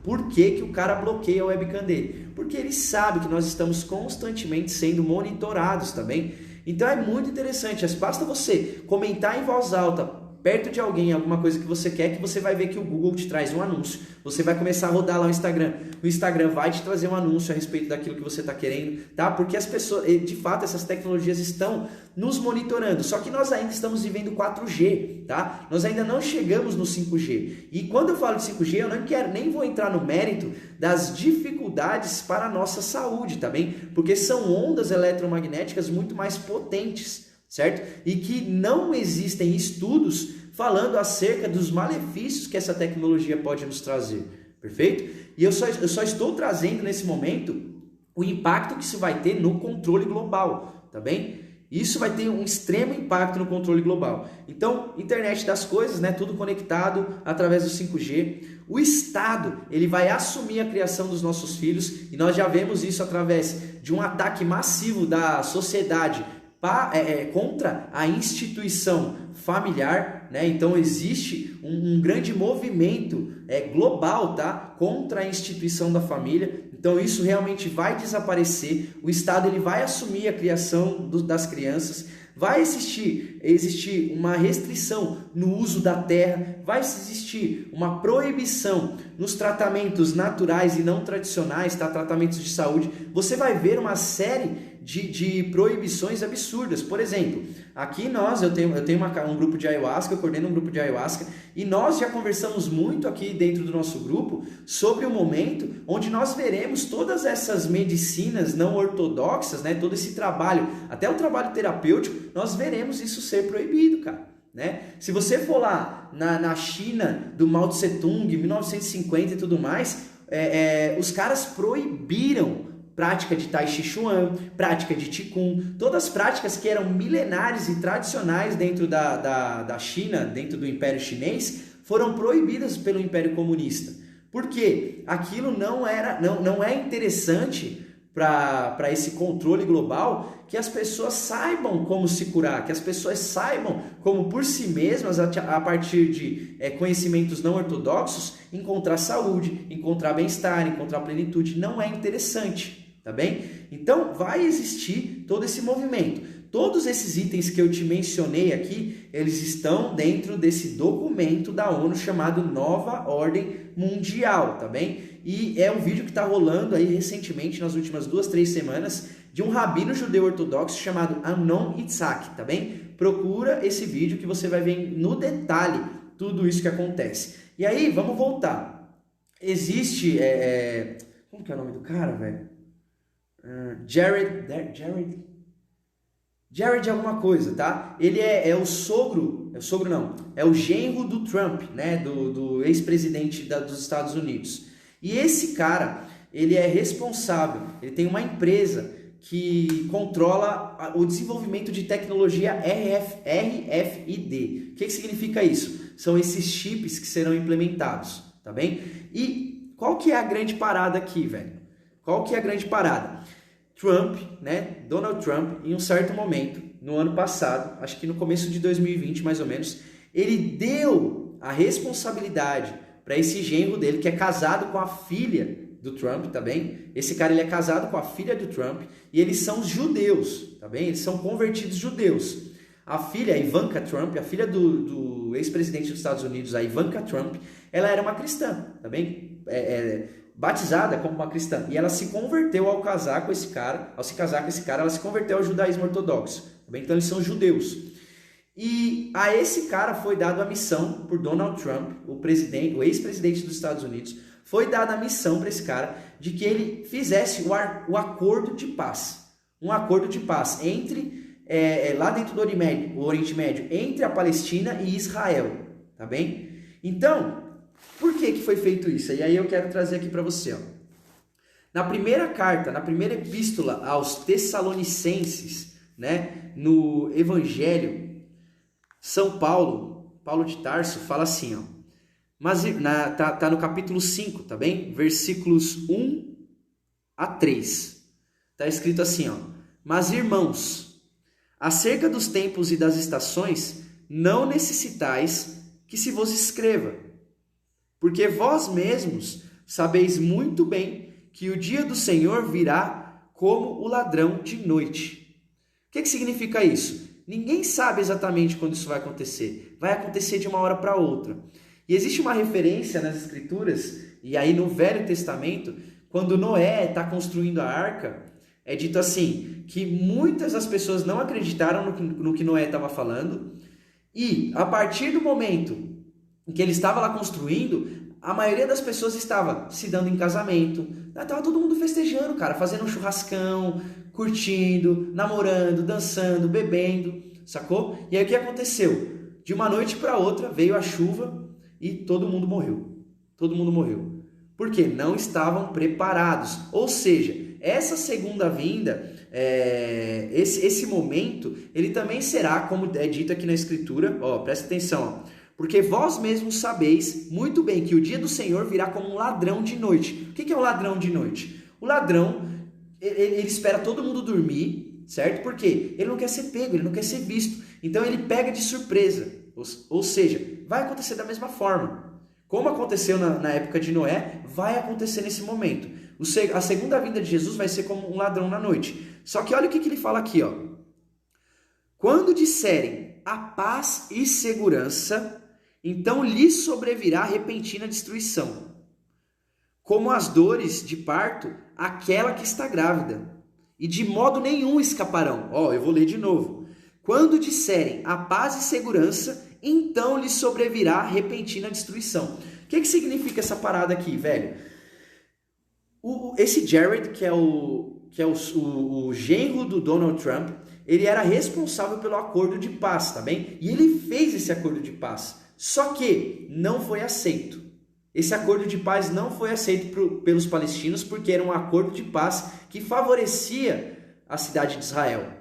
Por que o cara bloqueia a webcam dele? Porque ele sabe que nós estamos constantemente sendo monitorados, tá bem? Então é muito interessante, basta você comentar em voz alta perto de alguém, alguma coisa que você quer, que você vai ver que o Google te traz um anúncio. Você vai começar a rodar lá o Instagram vai te trazer um anúncio a respeito daquilo que você está querendo, tá? Porque as pessoas, de fato, essas tecnologias estão nos monitorando, só que nós ainda estamos vivendo 4G, tá? Nós ainda não chegamos no 5G. E quando eu falo de 5G, eu nem vou entrar no mérito das dificuldades para a nossa saúde, tá bem? Porque são ondas eletromagnéticas muito mais potentes, certo? E que não existem estudos falando acerca dos malefícios que essa tecnologia pode nos trazer, perfeito? E eu só estou trazendo nesse momento o impacto que isso vai ter no controle global, tá bem? Isso vai ter um extremo impacto no controle global. Então, internet das coisas, né, tudo conectado através do 5G. O Estado, ele vai assumir a criação dos nossos filhos, e nós já vemos isso através de um ataque massivo da sociedade contra a instituição familiar, né? Então existe um grande movimento global, tá? Contra a instituição da família. Então isso realmente vai desaparecer. O Estado ele vai assumir a criação das crianças. Vai existir uma restrição no uso da terra, vai existir uma proibição nos tratamentos naturais e não tradicionais, tá? Tratamentos de saúde. Você vai ver uma série de proibições absurdas. Por exemplo, aqui eu tenho um grupo de ayahuasca, eu coordeno um grupo de ayahuasca, e nós já conversamos muito aqui dentro do nosso grupo sobre o momento onde nós veremos todas essas medicinas não ortodoxas, né? Todo esse trabalho, até o trabalho terapêutico, nós veremos isso ser proibido, cara. Né? Se você for lá na China do Mao Tse Tung, 1950 e tudo mais, os caras proibiram prática de Tai Chi Chuan, prática de Qigong, todas as práticas que eram milenares e tradicionais dentro da China, dentro do Império Chinês, foram proibidas pelo Império Comunista. Por quê? Aquilo não é interessante para esse controle global, que as pessoas saibam como se curar, que as pessoas saibam como por si mesmas, a partir de conhecimentos não ortodoxos, encontrar saúde, encontrar bem-estar, encontrar plenitude. Não é interessante, tá bem? Então vai existir todo esse movimento. Todos esses itens que eu te mencionei aqui, eles estão dentro desse documento da ONU chamado Nova Ordem Mundial, tá bem? E é um vídeo que está rolando aí recentemente, nas últimas 2-3 semanas, de um rabino judeu ortodoxo chamado Amnon Itzhak, tá bem? Procura esse vídeo que você vai ver no detalhe tudo isso que acontece. E aí, vamos voltar. Existe, como que é o nome do cara, velho? Jared alguma coisa, tá? Ele é o sogro, é o genro do Trump, né? Do ex-presidente dos Estados Unidos. E esse cara, ele é responsável, ele tem uma empresa que controla o desenvolvimento de tecnologia RFID. O que significa isso? São esses chips que serão implementados, tá bem? E qual que é a grande parada aqui, velho? Qual que é a grande parada? Trump, né? Donald Trump, em um certo momento, no ano passado, acho que no começo de 2020 mais ou menos, ele deu a responsabilidade para esse genro dele, que é casado com a filha do Trump, tá bem? Esse cara, ele é casado com a filha do Trump e eles são judeus, tá bem? Eles são convertidos judeus. A filha, a Ivanka Trump, a filha do ex-presidente dos Estados Unidos, a Ivanka Trump, ela era uma cristã, tá bem? Batizada como uma cristã. E ela se converteu ao se casar com esse cara, ela se converteu ao judaísmo ortodoxo, tá bem? Então eles são judeus. E a esse cara foi dada a missão por Donald Trump, o ex-presidente dos Estados Unidos, foi dada a missão para esse cara de que ele fizesse o acordo de paz. Um acordo de paz entre, lá dentro do Oriente Médio, entre a Palestina e Israel, tá bem? Então, por que foi feito isso? E aí eu quero trazer aqui para você, ó. Na primeira carta, na primeira epístola aos Tessalonicenses, né, no Evangelho, São Paulo de Tarso, fala assim, ó, mas tá no capítulo 5, tá bem? Versículos 1 a 3. Tá escrito assim, ó, mas irmãos, acerca dos tempos e das estações, não necessitais que se vos escreva, porque vós mesmos sabeis muito bem que o dia do Senhor virá como o ladrão de noite. O que significa isso? Ninguém sabe exatamente quando isso vai acontecer. Vai acontecer de uma hora para outra. E existe uma referência nas Escrituras, e aí no Velho Testamento, quando Noé está construindo a arca, é dito assim, que muitas das pessoas não acreditaram no que Noé estava falando, e a partir do momento em que ele estava lá construindo, a maioria das pessoas estava se dando em casamento, estava todo mundo festejando, cara, fazendo um churrascão, curtindo, namorando, dançando, bebendo, sacou? E aí o que aconteceu? De uma noite para outra veio a chuva e todo mundo morreu. Todo mundo morreu. Por quê? Não estavam preparados. Ou seja, essa segunda vinda, esse momento, ele também será, como é dito aqui na Escritura, ó, presta atenção, ó, porque vós mesmos sabeis muito bem que o dia do Senhor virá como um ladrão de noite. O que é um ladrão de noite? O ladrão, ele espera todo mundo dormir, certo? Porque ele não quer ser pego, ele não quer ser visto. Então ele pega de surpresa. Ou seja, vai acontecer da mesma forma. Como aconteceu na época de Noé, vai acontecer nesse momento. A segunda vinda de Jesus vai ser como um ladrão na noite. Só que olha o que ele fala aqui, ó. Quando disserem a paz e segurança, então lhes sobrevirá repentina destruição, como as dores de parto, aquela que está grávida, e de modo nenhum escaparão. Ó, eu vou ler de novo. Quando disserem a paz e segurança, então lhes sobrevirá repentina destruição. O que significa essa parada aqui, velho? Esse Jared, que é o genro do Donald Trump, ele era responsável pelo acordo de paz, tá bem? E ele fez esse acordo de paz. Só que não foi aceito. Esse acordo de paz não foi aceito pelos palestinos porque era um acordo de paz que favorecia a cidade de Israel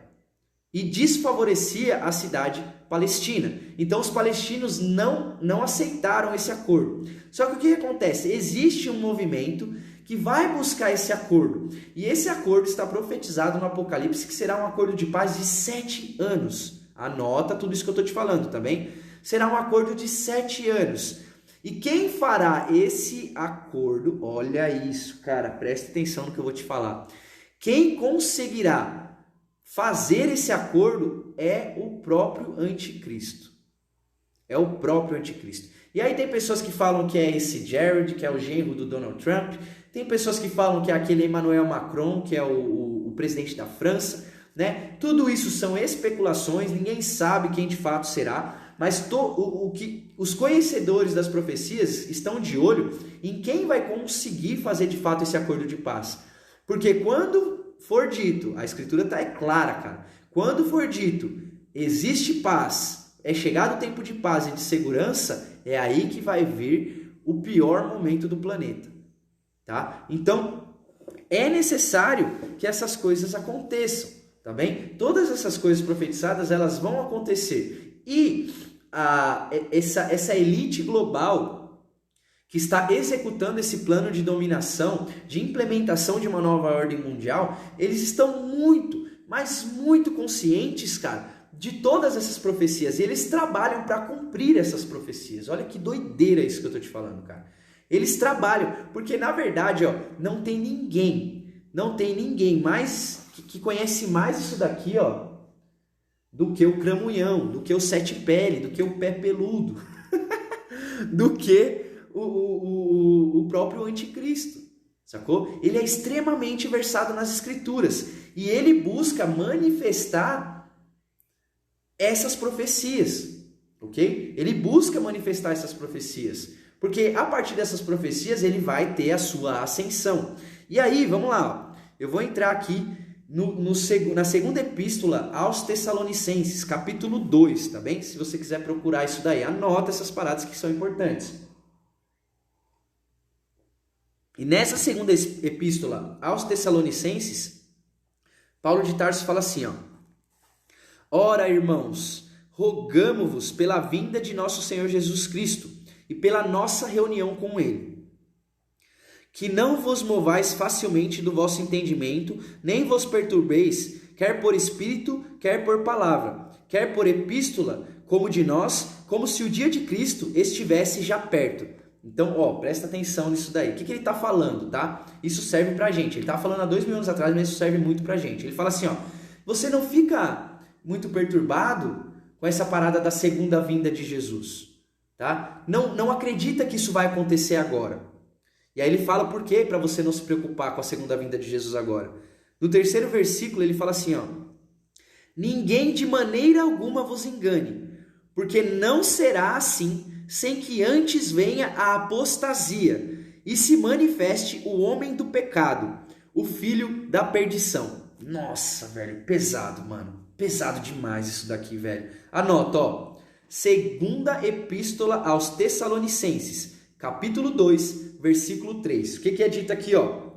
e desfavorecia a cidade palestina. Então os palestinos não aceitaram esse acordo. Só que o que acontece? Existe um movimento que vai buscar esse acordo. E esse acordo está profetizado no Apocalipse que será um acordo de paz de 7 anos. Anota tudo isso que eu estou te falando, tá bem? Será um acordo de 7 anos. E quem fará esse acordo, olha isso, cara, preste atenção no que eu vou te falar. Quem conseguirá fazer esse acordo é o próprio anticristo. É o próprio anticristo. E aí tem pessoas que falam que é esse Jared, que é o genro do Donald Trump. Tem pessoas que falam que é aquele Emmanuel Macron, que é o presidente da França, né? Tudo isso são especulações, ninguém sabe quem de fato será. Mas os conhecedores das profecias estão de olho em quem vai conseguir fazer de fato esse acordo de paz. Porque quando for dito, a escritura é clara, cara. Quando for dito, existe paz, é chegado o tempo de paz e de segurança, é aí que vai vir o pior momento do planeta. Tá? Então, é necessário que essas coisas aconteçam, tá bem? Todas essas coisas profetizadas, elas vão acontecer. E essa elite global que está executando esse plano de dominação, de implementação de uma nova ordem mundial, eles estão muito, mas muito conscientes, cara, de todas essas profecias. E eles trabalham para cumprir essas profecias. Olha que doideira isso que eu estou te falando, cara. Eles trabalham, porque na verdade, ó, não tem ninguém mais que conhece mais isso daqui, ó, do que o cramunhão, do que o sete pele, do que o pé peludo, do que o próprio anticristo, sacou? Ele é extremamente versado nas escrituras e ele busca manifestar essas profecias, ok? Ele busca manifestar essas profecias, porque a partir dessas profecias ele vai ter a sua ascensão. E aí, vamos lá, ó. Eu vou entrar aqui na segunda epístola aos Tessalonicenses, capítulo 2, tá bem? Se você quiser procurar isso daí, anota essas paradas que são importantes. E nessa segunda epístola aos Tessalonicenses, Paulo de Tarso fala assim, ó: Ora, irmãos, rogamo-vos pela vinda de nosso Senhor Jesus Cristo e pela nossa reunião com Ele, que não vos movais facilmente do vosso entendimento, nem vos perturbeis, quer por espírito, quer por palavra, quer por epístola, como de nós, como se o dia de Cristo estivesse já perto. Então, ó, presta atenção nisso daí. O que ele está falando, tá? Isso serve pra gente. Ele estava falando há 2000 anos atrás, mas isso serve muito pra gente. Ele fala assim, ó: você não fica muito perturbado com essa parada da segunda vinda de Jesus, tá? Não acredita que isso vai acontecer agora. E aí ele fala por quê? Para você não se preocupar com a segunda vinda de Jesus agora. No terceiro versículo ele fala assim, ó: ninguém de maneira alguma vos engane, porque não será assim, sem que antes venha a apostasia e se manifeste o homem do pecado, o filho da perdição. Nossa, velho, pesado, mano. Pesado demais isso daqui, velho. Anota, ó. Segunda epístola aos Tessalonicenses, capítulo 2, versículo 3. O que é dito aqui, ó?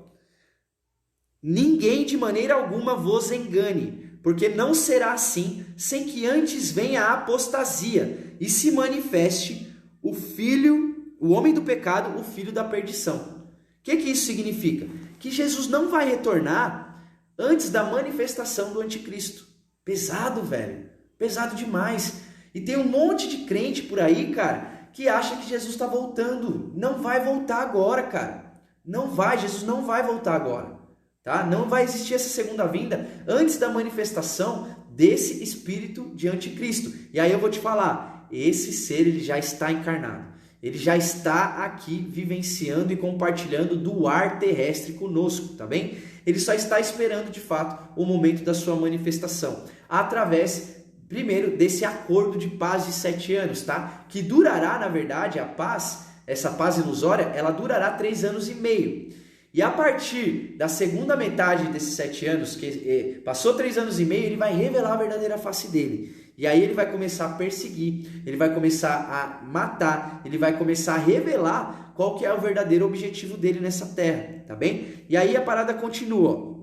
Ninguém de maneira alguma vos engane, porque não será assim, sem que antes venha a apostasia e se manifeste o homem do pecado, o filho da perdição. O que isso significa? Que Jesus não vai retornar antes da manifestação do anticristo. Pesado, velho. Pesado demais. E tem um monte de crente por aí, cara, que acha que Jesus está voltando. Não vai voltar agora, cara. Não vai, Jesus não vai voltar agora. Tá? Não vai existir essa segunda vinda antes da manifestação desse espírito de anticristo. E aí eu vou te falar, esse ser ele já está encarnado. Ele já está aqui vivenciando e compartilhando do ar terrestre conosco, tá bem? Ele só está esperando de fato o momento da sua manifestação, através primeiro desse acordo de paz de 7 anos, tá? Que durará, na verdade, a paz, essa paz ilusória, ela durará 3 anos e meio. E a partir da segunda metade desses 7 anos, que passou 3 anos e meio, ele vai revelar a verdadeira face dele. E aí ele vai começar a perseguir, ele vai começar a matar, ele vai começar a revelar qual que é o verdadeiro objetivo dele nessa terra, tá bem? E aí a parada continua, ó.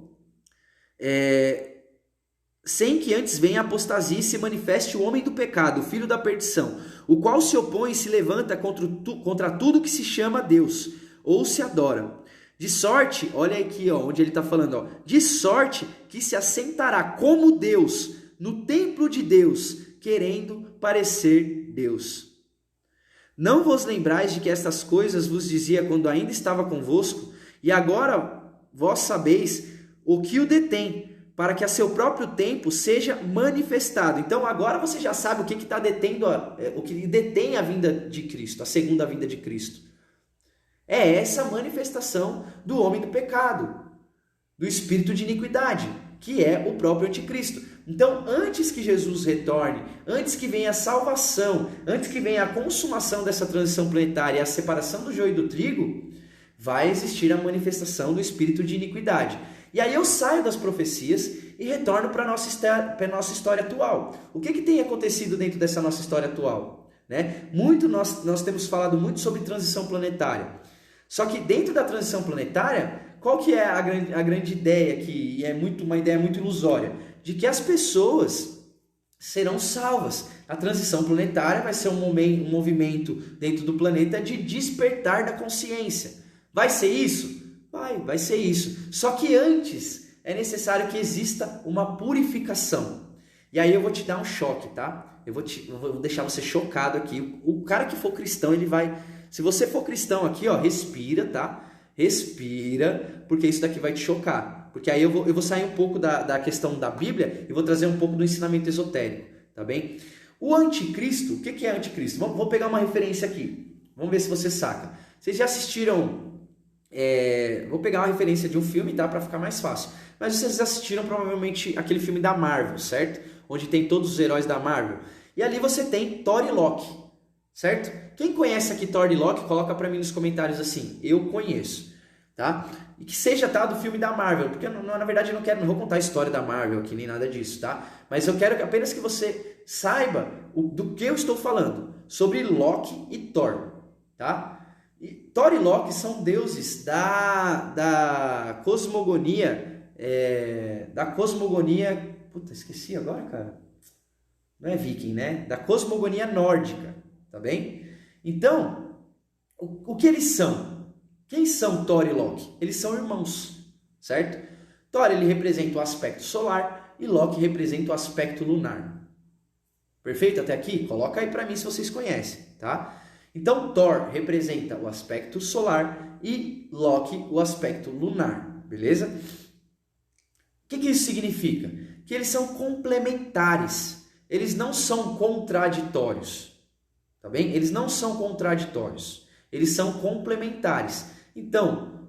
Sem que antes venha a apostasia e se manifeste o homem do pecado, o filho da perdição, o qual se opõe e se levanta contra tudo que se chama Deus, ou se adora. De sorte, olha aqui ó, onde ele está falando, ó, de sorte que se assentará como Deus no templo de Deus, querendo parecer Deus. Não vos lembrais de que estas coisas vos dizia quando ainda estava convosco, e agora vós sabeis o que o detém, para que a seu próprio tempo seja manifestado. Então agora você já sabe o que está detendo, o que detém a vinda de Cristo, a segunda vinda de Cristo. É essa manifestação do homem do pecado, do espírito de iniquidade, que é o próprio anticristo. Então, antes que Jesus retorne, antes que venha a salvação, antes que venha a consumação dessa transição planetária, a separação do joio e do trigo, vai existir a manifestação do espírito de iniquidade. E aí eu saio das profecias e retorno para a nossa história atual. O que tem acontecido dentro dessa nossa história atual? Né? Nós temos falado muito sobre transição planetária. Só que dentro da transição planetária, qual que é a grande ideia aqui? E é uma ideia muito ilusória. De que as pessoas serão salvas. A transição planetária vai ser um movimento dentro do planeta de despertar da consciência. Vai ser isso? Vai ser isso. Só que antes é necessário que exista uma purificação. E aí eu vou te dar um choque, tá? Eu vou deixar você chocado aqui. O cara que for cristão, ele vai... Se você for cristão aqui, ó, respira, tá? Respira, porque isso daqui vai te chocar. Porque aí eu vou sair um pouco da questão da Bíblia e vou trazer um pouco do ensinamento esotérico, tá bem? O anticristo, o que é anticristo? Vou pegar uma referência aqui. Vamos ver se você saca. Vocês já assistiram... vou pegar uma referência de um filme, tá? Para ficar mais fácil. Mas vocês assistiram provavelmente aquele filme da Marvel, certo? Onde tem todos os heróis da Marvel. E ali você tem Thor e Loki, certo? Quem conhece aqui Thor e Loki, coloca para mim nos comentários assim, eu conheço, tá? E que seja, tá, do filme da Marvel, porque na verdade eu não vou contar a história da Marvel aqui, nem nada disso, tá? Mas eu quero apenas que você saiba do que eu estou falando, sobre Loki e Thor, tá? E Thor e Loki são deuses da cosmogonia, puta, esqueci agora, cara. Não é viking, né? Da cosmogonia nórdica, tá bem? Então, o que eles são? Quem são Thor e Loki? Eles são irmãos, certo? Thor, ele representa o aspecto solar e Loki representa o aspecto lunar. Perfeito até aqui? Coloca aí para mim se vocês conhecem, tá? Então, Thor representa o aspecto solar e Loki o aspecto lunar, beleza? O que isso significa? Que eles são complementares, eles não são contraditórios, tá bem? Eles não são contraditórios, eles são complementares. Então,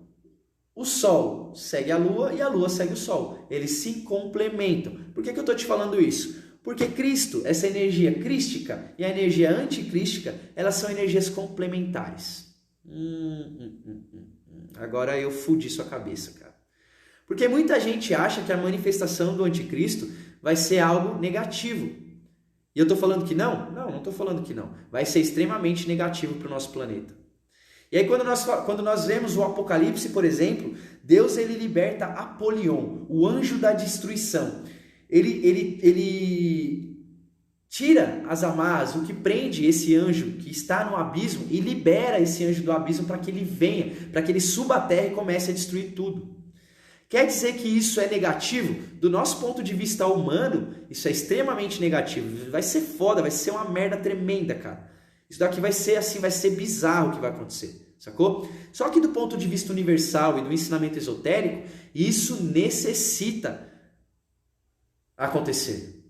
o Sol segue a Lua e a Lua segue o Sol, eles se complementam. Por que eu estou te falando isso? Porque Cristo, essa energia crística e a energia anticrística, elas são energias complementares. Agora eu fudi sua cabeça, cara. Porque muita gente acha que a manifestação do anticristo vai ser algo negativo. E eu estou falando que não? Não estou falando que não. Vai ser extremamente negativo para o nosso planeta. E aí quando nós vemos o Apocalipse, por exemplo, Deus ele liberta Apolion, o anjo da destruição. Ele tira as amarras, o que prende esse anjo que está no abismo e libera esse anjo do abismo para que ele venha, para que ele suba a terra e comece a destruir tudo. Quer dizer que isso é negativo? Do nosso ponto de vista humano, isso é extremamente negativo. Vai ser foda, vai ser uma merda tremenda, cara. Isso daqui vai ser assim, vai ser bizarro o que vai acontecer, sacou? Só que do ponto de vista universal e do ensinamento esotérico, isso necessita acontecer.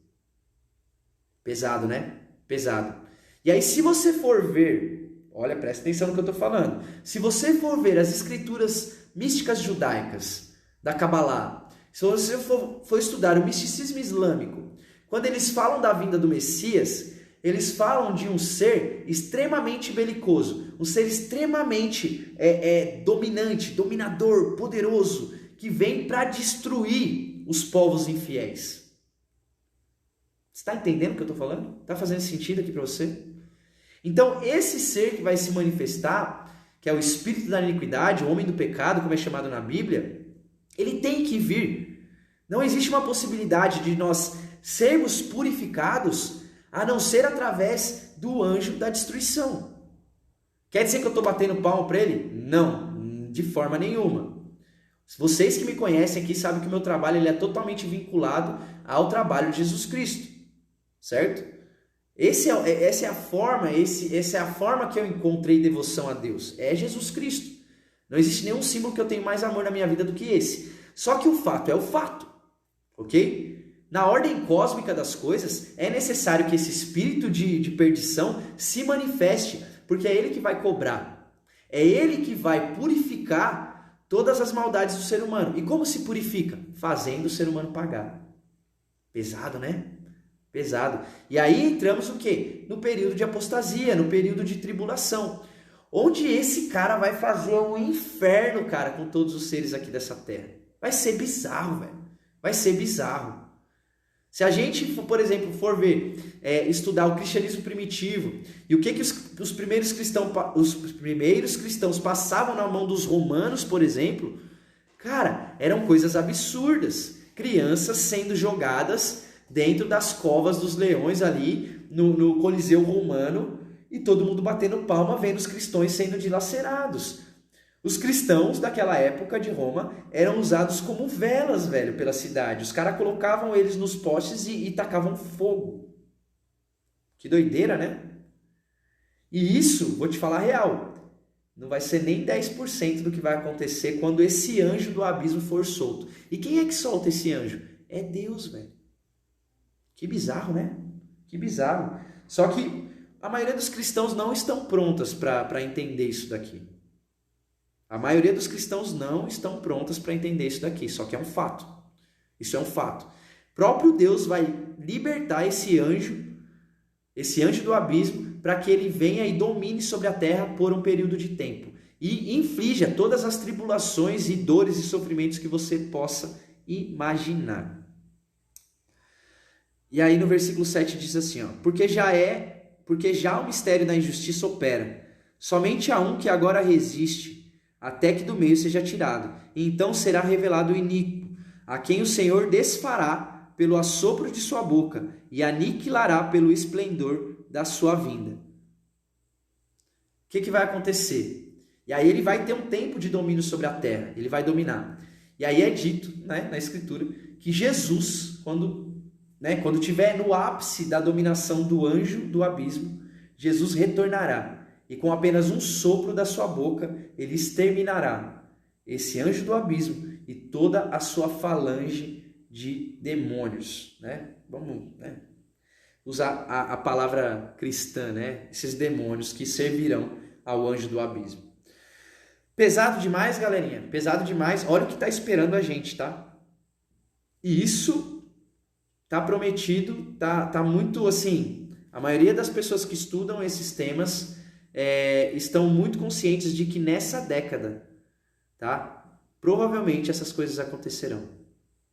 Pesado, né? Pesado. E aí, se você for ver, olha, presta atenção no que eu estou falando. Se você for ver as escrituras místicas judaicas da Kabbalah, se você for estudar o misticismo islâmico, quando eles falam da vinda do Messias, eles falam de um ser extremamente belicoso, um ser extremamente dominante, dominador, poderoso, que vem para destruir os povos infiéis. Você está entendendo o que eu estou falando? Está fazendo sentido aqui para você? Então, esse ser que vai se manifestar, que é o espírito da iniquidade, o homem do pecado, como é chamado na Bíblia, ele tem que vir. Não existe uma possibilidade de nós sermos purificados a não ser através do anjo da destruição. Quer dizer que eu estou batendo palma para ele? Não, de forma nenhuma. Vocês que me conhecem aqui sabem que o meu trabalho ele é totalmente vinculado ao trabalho de Jesus Cristo, certo? Essa é a forma que eu encontrei devoção a Deus, é Jesus Cristo. Não existe nenhum símbolo que eu tenho mais amor na minha vida do que esse. Só que o fato é o fato, ok? Na ordem cósmica das coisas, é necessário que esse espírito de perdição se manifeste, porque é ele que vai cobrar, é ele que vai purificar todas as maldades do ser humano. E como se purifica? Fazendo o ser humano pagar. Pesado, né? Pesado. E aí entramos o quê? No período de apostasia, no período de tribulação, onde esse cara vai fazer um inferno, cara, com todos os seres aqui dessa terra. Vai ser bizarro, velho. Vai ser bizarro. Se a gente, por exemplo, for ver, estudar o cristianismo primitivo e o que os primeiros cristãos passavam na mão dos romanos, por exemplo, cara, eram coisas absurdas. Crianças sendo jogadas dentro das covas dos leões ali no Coliseu Romano e todo mundo batendo palma vendo os cristãos sendo dilacerados. Os cristãos daquela época de Roma eram usados como velas, velho, pela cidade. Os caras colocavam eles nos postes e tacavam fogo. Que doideira, né? E isso, vou te falar a real, não vai ser nem 10% do que vai acontecer quando esse anjo do abismo for solto. E quem é que solta esse anjo? É Deus, velho. Que bizarro, né? Que bizarro. Só que a maioria dos cristãos não estão prontas para entender isso daqui. A maioria dos cristãos não estão prontas para entender isso daqui, só que é um fato. Isso é um fato. Próprio Deus vai libertar esse anjo do abismo, para que ele venha e domine sobre a terra por um período de tempo. E inflija todas as tribulações e dores e sofrimentos que você possa imaginar. E aí no versículo 7 diz assim, ó, porque já o mistério da injustiça opera. Somente há um que agora resiste, até que do meio seja tirado. E então será revelado o iníquo, a quem o Senhor desfará pelo assopro de sua boca e aniquilará pelo esplendor da sua vinda. O que vai acontecer? E aí ele vai ter um tempo de domínio sobre a terra, ele vai dominar. E aí é dito, né, na Escritura que Jesus, quando estiver no ápice da dominação do anjo do abismo, Jesus retornará. E com apenas um sopro da sua boca, ele exterminará esse anjo do abismo e toda a sua falange de demônios. Né? Vamos usar a palavra cristã, né? Esses demônios que servirão ao anjo do abismo. Pesado demais, galerinha? Pesado demais. Olha o que está esperando a gente, tá? E isso está prometido, tá muito assim... A maioria das pessoas que estudam esses temas... estão muito conscientes de que nessa década, tá? Provavelmente essas coisas acontecerão.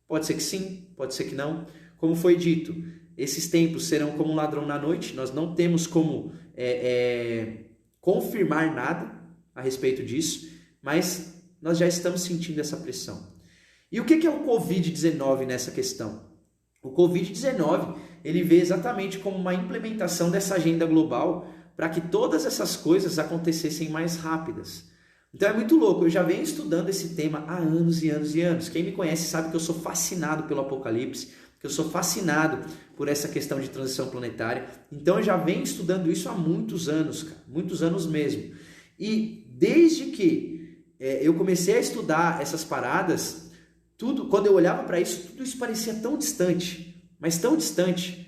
Pode ser que sim, pode ser que não. Como foi dito, esses tempos serão como um ladrão na noite. Nós não temos como confirmar nada a respeito disso, mas nós já estamos sentindo essa pressão. E o que é o Covid-19 nessa questão? O Covid-19 ele vê exatamente como uma implementação dessa agenda global para que todas essas coisas acontecessem mais rápidas. Então é muito louco, eu já venho estudando esse tema há anos e anos e anos. Quem me conhece sabe que eu sou fascinado pelo Apocalipse, que eu sou fascinado por essa questão de transição planetária. Então eu já venho estudando isso há muitos anos, cara, muitos anos mesmo. E desde que eu comecei a estudar essas paradas, quando eu olhava para isso, tudo isso parecia tão distante, mas tão distante.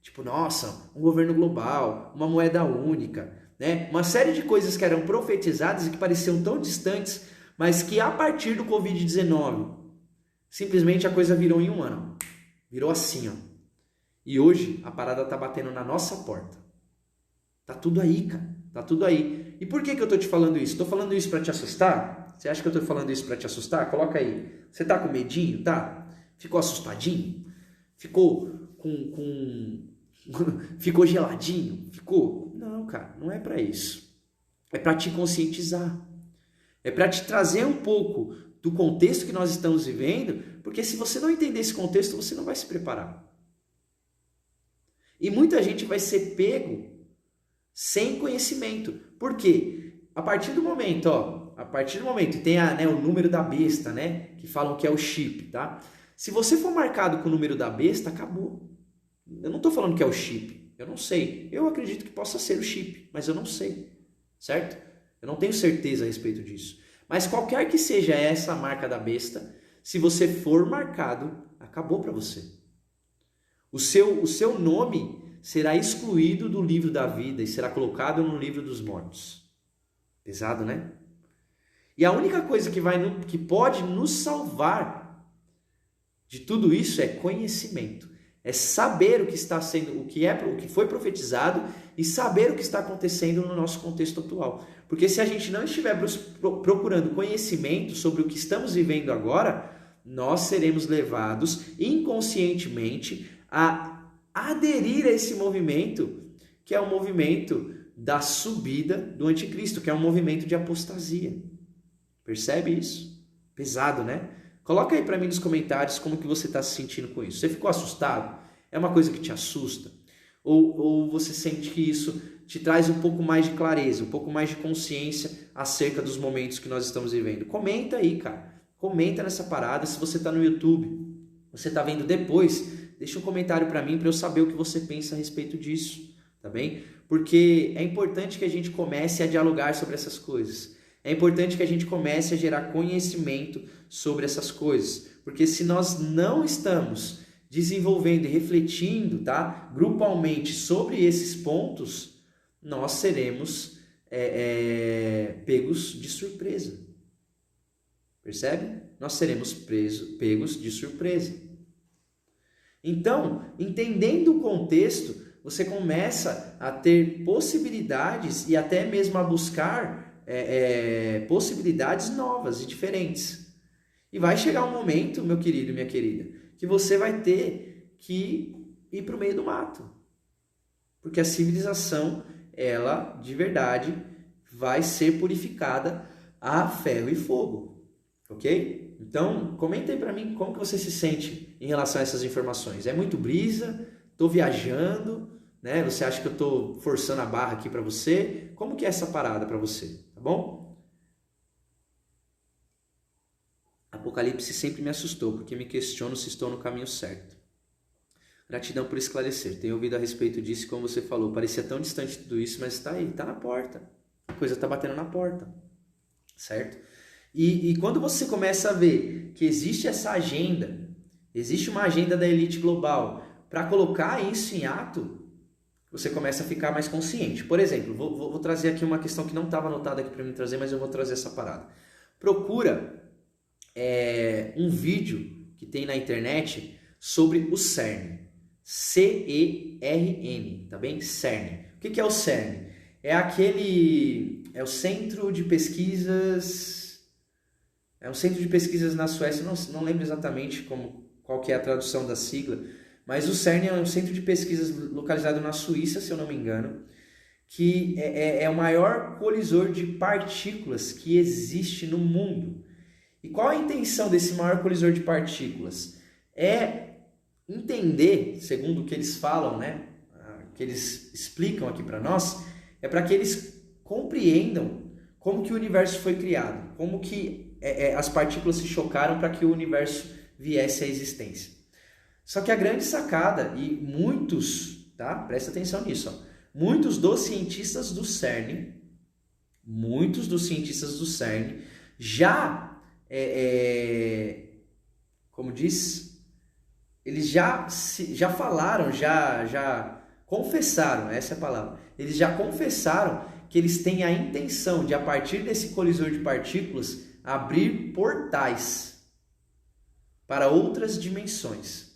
Tipo, nossa, um governo global, uma moeda única, né? Uma série de coisas que eram profetizadas e que pareciam tão distantes, mas que a partir do Covid-19, simplesmente a coisa virou em um ano. Virou assim, ó. E hoje a parada tá batendo na nossa porta. Tá tudo aí, cara. Tá tudo aí. E por que eu tô te falando isso? Tô falando isso para te assustar? Você acha que eu tô falando isso para te assustar? Coloca aí. Você tá com medinho, tá? Ficou assustadinho? Ficou ficou geladinho? Ficou? Não, cara, não é para isso. É para te conscientizar. É para te trazer um pouco do contexto que nós estamos vivendo, porque se você não entender esse contexto, você não vai se preparar. E muita gente vai ser pego sem conhecimento. Por quê? A partir do momento, tem o número da besta, né? Que falam que é o chip, tá? Se você for marcado com o número da besta, acabou. Eu não estou falando que é o chip. Eu não sei. Eu acredito que possa ser o chip, mas eu não sei. Certo? Eu não tenho certeza a respeito disso. Mas qualquer que seja essa marca da besta, se você for marcado, acabou para você. O seu nome será excluído do livro da vida e será colocado no livro dos mortos. Pesado, né? E a única coisa que pode nos salvar de tudo isso é conhecimento. É saber o que está sendo, o que foi profetizado e saber o que está acontecendo no nosso contexto atual. Porque se a gente não estiver procurando conhecimento sobre o que estamos vivendo agora, nós seremos levados inconscientemente a aderir a esse movimento, que é o movimento da subida do anticristo, que é um movimento de apostasia. Percebe isso? Pesado, né? Coloca aí para mim nos comentários como que você está se sentindo com isso. Você ficou assustado? É uma coisa que te assusta? Ou você sente que isso te traz um pouco mais de clareza, um pouco mais de consciência acerca dos momentos que nós estamos vivendo? Comenta aí, cara. Comenta nessa parada. Se você está no YouTube, você está vendo depois, deixa um comentário para mim para eu saber o que você pensa a respeito disso, tá bem? Porque é importante que a gente comece a dialogar sobre essas coisas. É importante que a gente comece a gerar conhecimento sobre essas coisas, porque se nós não estamos desenvolvendo e refletindo, tá, grupalmente sobre esses pontos, nós seremos pegos de surpresa. Percebe? Nós seremos pegos de surpresa. Então, entendendo o contexto, você começa a ter possibilidades e até mesmo a buscar possibilidades novas e diferentes. E vai chegar um momento, meu querido e minha querida, que você vai ter que ir para o meio do mato. Porque a civilização, ela, de verdade, vai ser purificada a ferro e fogo. Ok? Então, comenta aí para mim como que você se sente em relação a essas informações. É muito brisa? Estou viajando? Né? Você acha que eu estou forçando a barra aqui para você? Como que é essa parada para você? Tá bom? Apocalipse sempre me assustou, porque me questiono se estou no caminho certo. Gratidão por esclarecer. Tenho ouvido a respeito disso e como você falou, parecia tão distante tudo isso, mas está aí, está na porta. A coisa está batendo na porta. Certo? E quando você começa a ver que existe essa agenda, existe uma agenda da elite global para colocar isso em ato, você começa a ficar mais consciente. Por exemplo, vou trazer aqui uma questão que não estava anotada aqui para mim trazer, mas eu vou trazer essa parada. Procura um vídeo que tem na internet sobre o CERN. CERN, tá bem? CERN. O que é o CERN? É o Centro de Pesquisas... É um centro de pesquisas na Suécia, não lembro exatamente qual que é a tradução da sigla, mas o CERN é um centro de pesquisas localizado na Suíça, se eu não me engano, que é o maior colisor de partículas que existe no mundo. E qual a intenção desse maior colisor de partículas? É entender, segundo o que eles falam, né, que eles explicam aqui para nós, é para que eles compreendam como que o universo foi criado, como que as partículas se chocaram para que o universo viesse à existência. Só que a grande sacada, e muitos, tá? Presta atenção nisso, ó, muitos dos cientistas do CERN já, como diz, eles já falaram, já confessaram, essa é a palavra, eles já confessaram que eles têm a intenção de, a partir desse colisor de partículas, abrir portais para outras dimensões.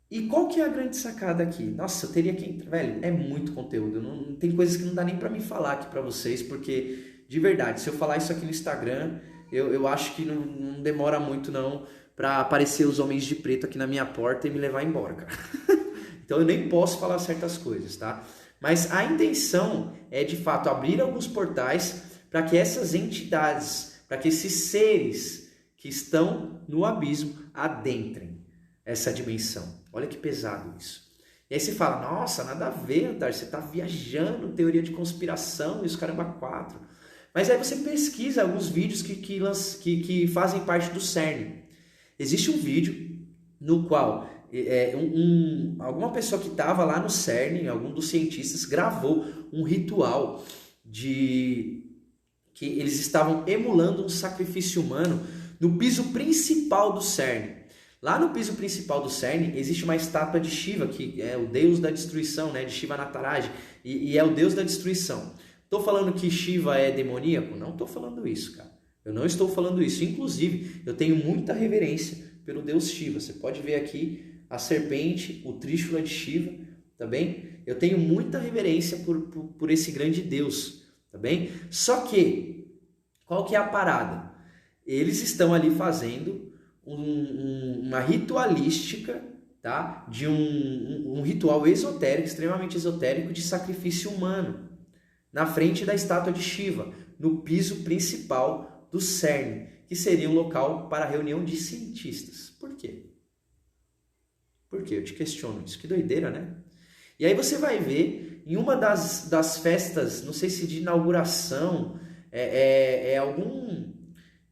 E qual que é a grande sacada aqui? Nossa, eu teria que entrar, velho, é muito conteúdo, não tem coisas que não dá nem para me falar aqui para vocês, porque, de verdade, se eu falar isso aqui no Instagram, eu acho que não demora muito não para aparecer os homens de preto aqui na minha porta e me levar embora, cara. Então eu nem posso falar certas coisas, tá? Mas a intenção é, de fato, abrir alguns portais para que essas entidades, para que esses seres que estão no abismo adentrem essa dimensão. Olha que pesado isso. E aí você fala, nossa, nada a ver, Antar, você está viajando, teoria de conspiração e os caramba quatro. Mas aí você pesquisa alguns vídeos que fazem parte do CERN. Existe um vídeo no qual alguma pessoa que estava lá no CERN, algum dos cientistas, gravou um ritual que eles estavam emulando um sacrifício humano no piso principal do CERN. Lá no piso principal do CERN existe uma estátua de Shiva, que é o deus da destruição, né? De Shiva Nataraja, e é o deus da destruição. Estou falando que Shiva é demoníaco? Não estou falando isso, cara. Eu não estou falando isso. Inclusive, eu tenho muita reverência pelo deus Shiva. Você pode ver aqui a serpente, o Trishula de Shiva, tá bem? Eu tenho muita reverência por esse grande deus, tá bem? Só que, qual que é a parada? Eles estão ali fazendo uma ritualística, tá? De um ritual esotérico, extremamente esotérico, de sacrifício humano, na frente da estátua de Shiva, no piso principal do CERN, que seria um local para reunião de cientistas. Por quê? Por quê? Eu te questiono isso. Que doideira, né? E aí você vai ver, em uma das festas, não sei se de inauguração,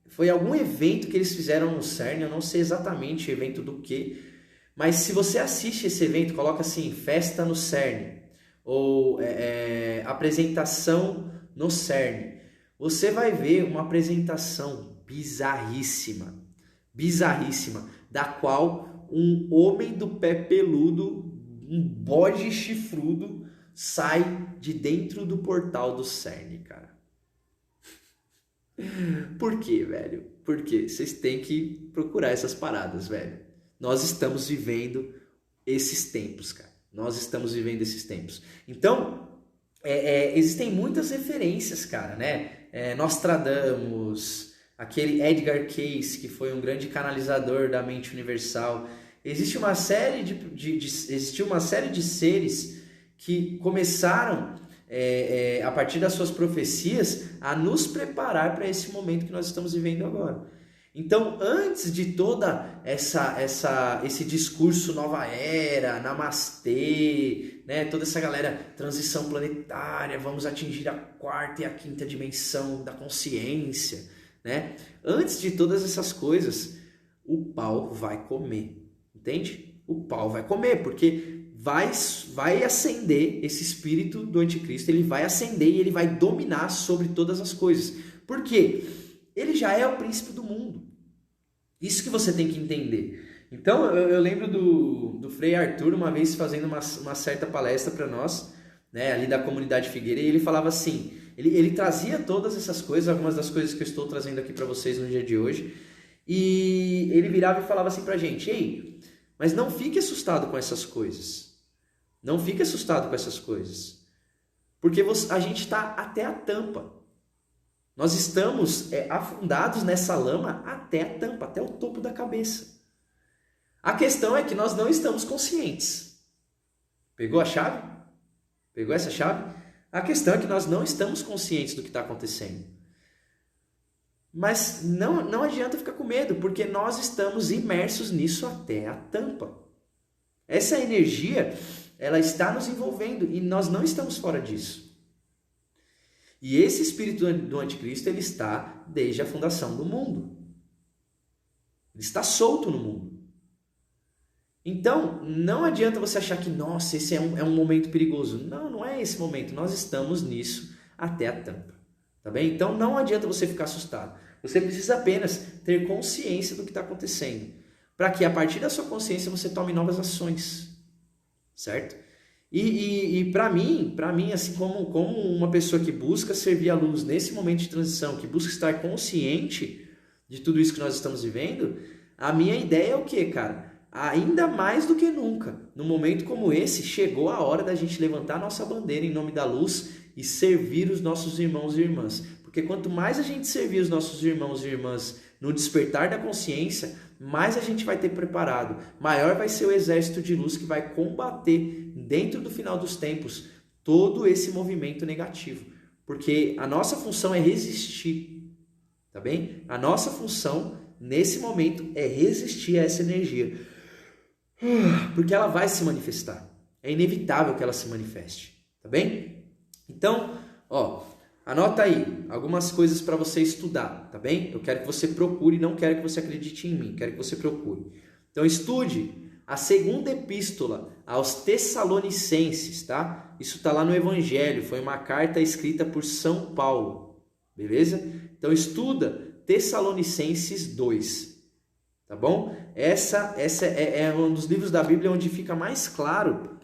foi algum evento que eles fizeram no CERN, eu não sei exatamente o evento do que, mas se você assiste esse evento, coloca assim, festa no CERN, ou apresentação no CERN, você vai ver uma apresentação bizarríssima, da qual um homem do pé peludo, um bode chifrudo, sai de dentro do portal do CERN, cara. Por quê, velho? Porque vocês têm que procurar essas paradas, velho. Nós estamos vivendo esses tempos, cara. Nós estamos vivendo esses tempos. Então, existem muitas referências, cara, né? Nostradamus, aquele Edgar Cayce, que foi um grande canalizador da mente universal. Existe uma série existiu uma série de seres que começaram, a partir das suas profecias, a nos preparar para esse momento que nós estamos vivendo agora. Então, antes de toda esse discurso nova era, namastê, né, toda essa galera, transição planetária, vamos atingir a quarta e a quinta dimensão da consciência, né? Antes de todas essas coisas, o pau vai comer, entende? O pau vai comer, porque vai acender esse espírito do anticristo, ele vai acender e ele vai dominar sobre todas as coisas. Por quê? Ele já é o príncipe do mundo. Isso que você tem que entender. Então, eu lembro do Frei Arthur uma vez fazendo uma certa palestra para nós, né, ali da comunidade Figueira, e ele falava assim, ele trazia todas essas coisas, algumas das coisas que eu estou trazendo aqui para vocês no dia de hoje, e ele virava e falava assim pra gente, ei, mas não fique assustado com essas coisas. Não fique assustado com essas coisas. Porque a gente está até a tampa. Nós estamos afundados nessa lama até a tampa, até o topo da cabeça. A questão é que nós não estamos conscientes. Pegou a chave? Pegou essa chave? A questão é que nós não estamos conscientes do que está acontecendo. Mas não adianta ficar com medo, porque nós estamos imersos nisso até a tampa. Essa energia, ela está nos envolvendo e nós não estamos fora disso. E esse espírito do anticristo, ele está desde a fundação do mundo. Ele está solto no mundo. Então, não adianta você achar que, nossa, esse é um momento perigoso. Não, não é esse momento. Nós estamos nisso até a tampa. Tá bem? Então, não adianta você ficar assustado. Você precisa apenas ter consciência do que está acontecendo. Para que, a partir da sua consciência, você tome novas ações. Certo? E para mim, assim como uma pessoa que busca servir a luz nesse momento de transição, que busca estar consciente de tudo isso que nós estamos vivendo, a minha ideia é o quê, cara? Ainda mais do que nunca, num momento como esse, chegou a hora da gente levantar nossa bandeira em nome da luz e servir os nossos irmãos e irmãs. Porque quanto mais a gente servir os nossos irmãos e irmãs no despertar da consciência, mais a gente vai ter preparado. Maior vai ser o exército de luz que vai combater dentro do final dos tempos todo esse movimento negativo. porque a nossa função é resistir, tá bem? A nossa função nesse momento é resistir a essa energia, porque ela vai se manifestar. É inevitável que ela se manifeste, tá bem? Então, anota aí algumas coisas para você estudar, tá bem? Eu quero que você procure, não quero que você acredite em mim, quero que você procure. Então, estude a segunda epístola aos Tessalonicenses, tá? Isso está lá no Evangelho, foi uma carta escrita por São Paulo, beleza? Então, estuda Tessalonicenses 2, tá bom? Essa é um dos livros da Bíblia onde fica mais claro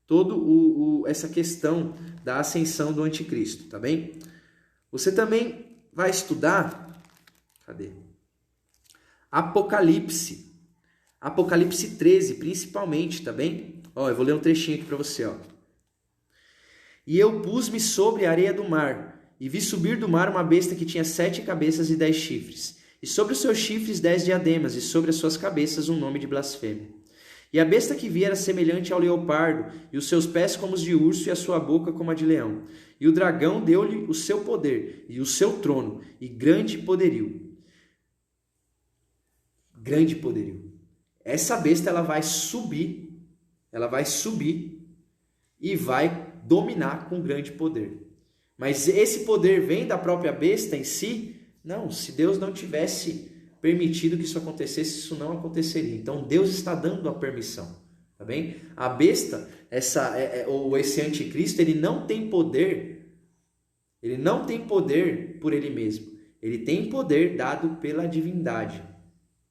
toda essa questão da ascensão do anticristo, tá bem? Você também vai estudar, Apocalipse 13, principalmente, tá bem? Eu vou ler um trechinho aqui para você, E eu pus-me sobre a areia do mar, e vi subir do mar uma besta que tinha 7 cabeças e 10 chifres, e sobre os seus chifres 10 diademas, e sobre as suas cabeças um nome de blasfêmia. E a besta que vi era semelhante ao leopardo, e os seus pés como os de urso, e a sua boca como a de leão. E o dragão deu-lhe o seu poder, e o seu trono, e grande poderio. Grande poderio. Essa besta ela vai subir e vai dominar com grande poder. Mas esse poder vem da própria besta em si? Não, se Deus não tivesse permitido que isso acontecesse, isso não aconteceria. Então Deus está dando a permissão, tá bem? A besta, esse anticristo, ele não tem poder por ele mesmo. Ele tem poder dado pela divindade.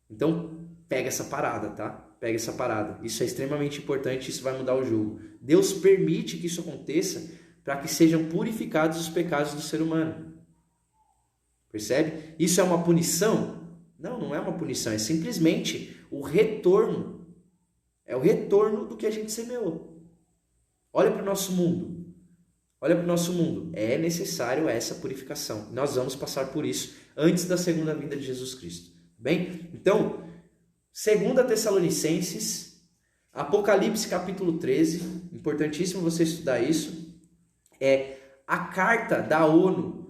Então pega essa parada, tá? Pega essa parada. Isso é extremamente importante, isso vai mudar o jogo. Deus permite que isso aconteça para que sejam purificados os pecados do ser humano. Percebe? Isso é uma punição? Não, não é uma punição, é simplesmente o retorno. É o retorno do que a gente semeou. Olha para o nosso mundo. É necessário essa purificação. Nós vamos passar por isso antes da segunda vinda de Jesus Cristo. Bem? Então, 2 Tessalonicenses, Apocalipse capítulo 13, importantíssimo você estudar isso. É a carta da ONU,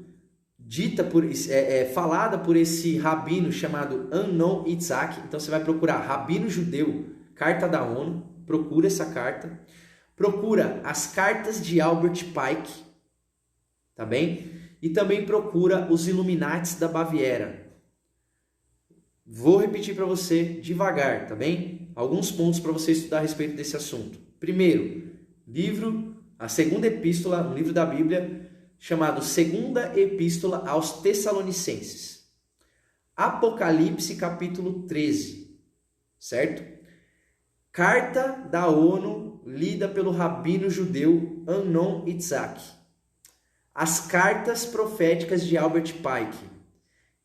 falada por esse rabino chamado Amnon Yitzhak. Então você vai procurar rabino judeu, carta da ONU, procura essa carta, procura as cartas de Albert Pike, tá bem? E também procura os Illuminates da Baviera. Vou repetir para você devagar, tá bem? Alguns pontos para você estudar a respeito desse assunto. Primeiro, a segunda epístola, um livro da Bíblia, chamado Segunda Epístola aos Tessalonicenses. Apocalipse capítulo 13, certo? Carta da ONU, lida pelo rabino judeu Amnon Yitzhak. As cartas proféticas de Albert Pike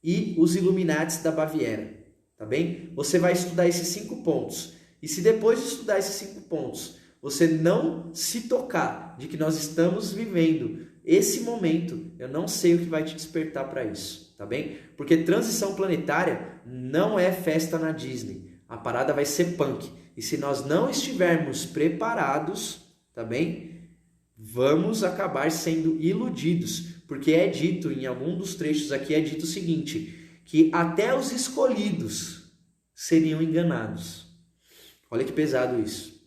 e os Illuminates da Baviera, tá bem? Você vai estudar esses 5 pontos. E se depois de estudar esses 5 pontos, você não se tocar de que nós estamos vivendo esse momento, eu não sei o que vai te despertar para isso, tá bem? Porque transição planetária não é festa na Disney. A parada vai ser punk. E se nós não estivermos preparados, tá bem? Vamos acabar sendo iludidos. Porque é dito, em algum dos trechos aqui, é dito o seguinte, que até os escolhidos seriam enganados. Olha que pesado isso.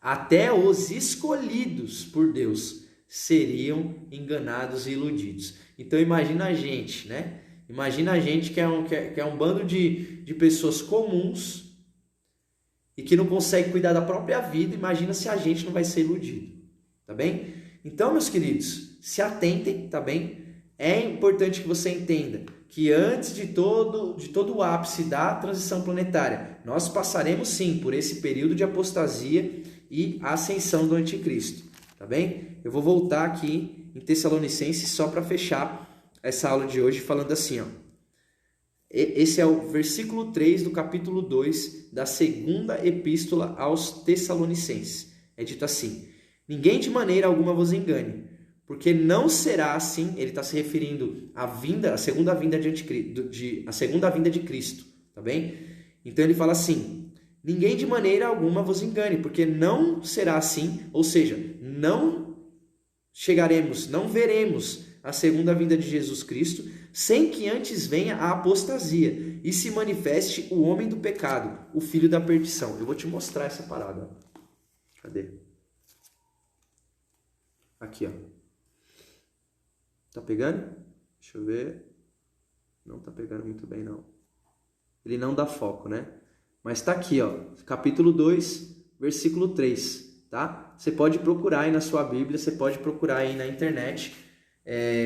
Até os escolhidos por Deus seriam enganados e iludidos. Então imagina a gente, né? Imagina a gente que é um bando de pessoas comuns e que não consegue cuidar da própria vida. Imagina se a gente não vai ser iludido, tá bem? Então, meus queridos, se atentem, tá bem? É importante que você entenda que antes de todo o ápice da transição planetária, nós passaremos sim por esse período de apostasia e ascensão do anticristo, tá bem? Eu vou voltar aqui em Tessalonicenses só para fechar essa aula de hoje falando assim, Esse é o versículo 3 do capítulo 2 da segunda epístola aos Tessalonicenses. É dito assim: ninguém de maneira alguma vos engane, porque não será assim. Ele está se referindo à segunda vinda de Cristo, tá bem? Então ele fala assim: ninguém de maneira alguma vos engane, porque não será assim, ou seja, não veremos a segunda vinda de Jesus Cristo, sem que antes venha a apostasia e se manifeste o homem do pecado, o filho da perdição. Eu vou te mostrar essa parada. Cadê? Aqui, ó. Tá pegando? Deixa eu ver. Não tá pegando muito bem, não. Ele não dá foco, né? Mas tá aqui, ó. Capítulo 2, versículo 3, tá? Você pode procurar aí na sua Bíblia, você pode procurar aí na internet.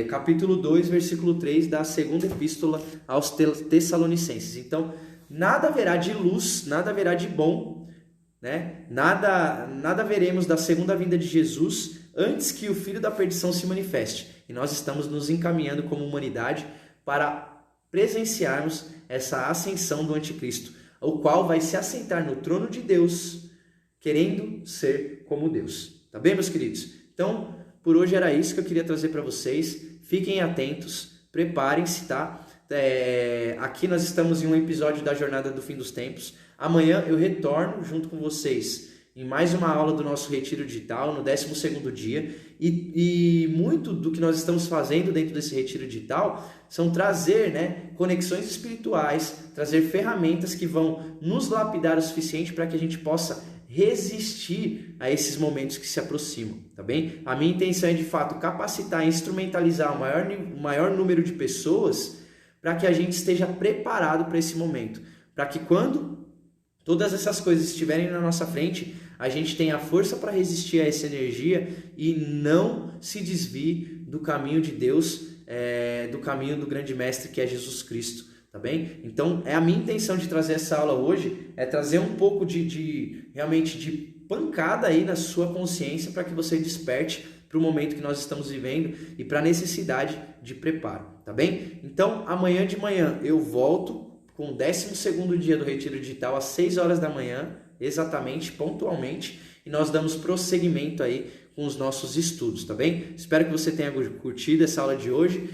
Capítulo 2, versículo 3 da segunda epístola aos Tessalonicenses. Então, nada haverá de luz, nada haverá de bom, né? Nada veremos da segunda vinda de Jesus antes que o filho da perdição se manifeste. E nós estamos nos encaminhando como humanidade para presenciarmos essa ascensão do anticristo, o qual vai se assentar no trono de Deus, querendo ser como Deus. Tá bem, meus queridos? Então, por hoje era isso que eu queria trazer para vocês. Fiquem atentos, preparem-se, tá? Aqui nós estamos em um episódio da Jornada do Fim dos Tempos. Amanhã eu retorno junto com vocês em mais uma aula do nosso retiro digital, no 12º dia. E muito do que nós estamos fazendo dentro desse retiro digital são trazer, né, conexões espirituais, trazer ferramentas que vão nos lapidar o suficiente para que a gente possa resistir a esses momentos que se aproximam, tá bem? A minha intenção é, de fato, capacitar e instrumentalizar o maior número de pessoas para que a gente esteja preparado para esse momento, para que quando todas essas coisas estiverem na nossa frente, a gente tenha força para resistir a essa energia e não se desvie do caminho de Deus, do caminho do grande mestre que é Jesus Cristo. Tá bem? Então, a minha intenção de trazer essa aula hoje é trazer um pouco realmente de pancada aí na sua consciência para que você desperte para o momento que nós estamos vivendo e para a necessidade de preparo, tá bem? Então, amanhã de manhã eu volto com o 12º dia do Retiro Digital às 6 horas da manhã, exatamente, pontualmente, e nós damos prosseguimento aí com os nossos estudos, tá bem? Espero que você tenha curtido essa aula de hoje.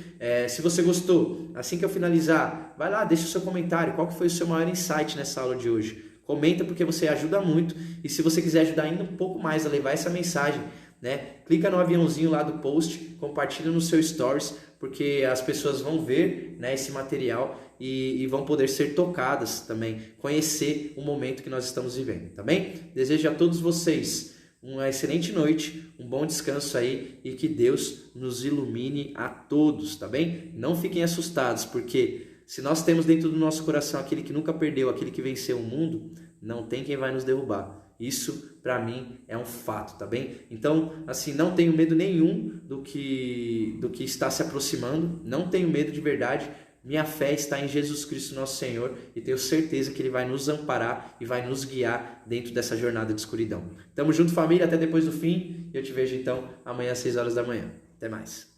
Se você gostou, assim que eu finalizar, vai lá, deixa o seu comentário. Qual que foi o seu maior insight nessa aula de hoje? Comenta, porque você ajuda muito. E se você quiser ajudar ainda um pouco mais a levar essa mensagem, né? Clica no aviãozinho lá do post, compartilha no seu stories, porque as pessoas vão ver, né, esse material e vão poder ser tocadas também, conhecer o momento que nós estamos vivendo, tá bem? Desejo a todos vocês uma excelente noite, um bom descanso aí e que Deus nos ilumine a todos, tá bem? Não fiquem assustados, porque se nós temos dentro do nosso coração aquele que nunca perdeu, aquele que venceu o mundo, não tem quem vai nos derrubar. Isso, para mim, é um fato, tá bem? Então, assim, não tenho medo nenhum do que está se aproximando, não tenho medo de verdade. Minha fé está em Jesus Cristo, nosso Senhor, e tenho certeza que Ele vai nos amparar e vai nos guiar dentro dessa jornada de escuridão. Tamo junto, família, até depois do fim. Eu te vejo, então, amanhã às 6 horas da manhã. Até mais.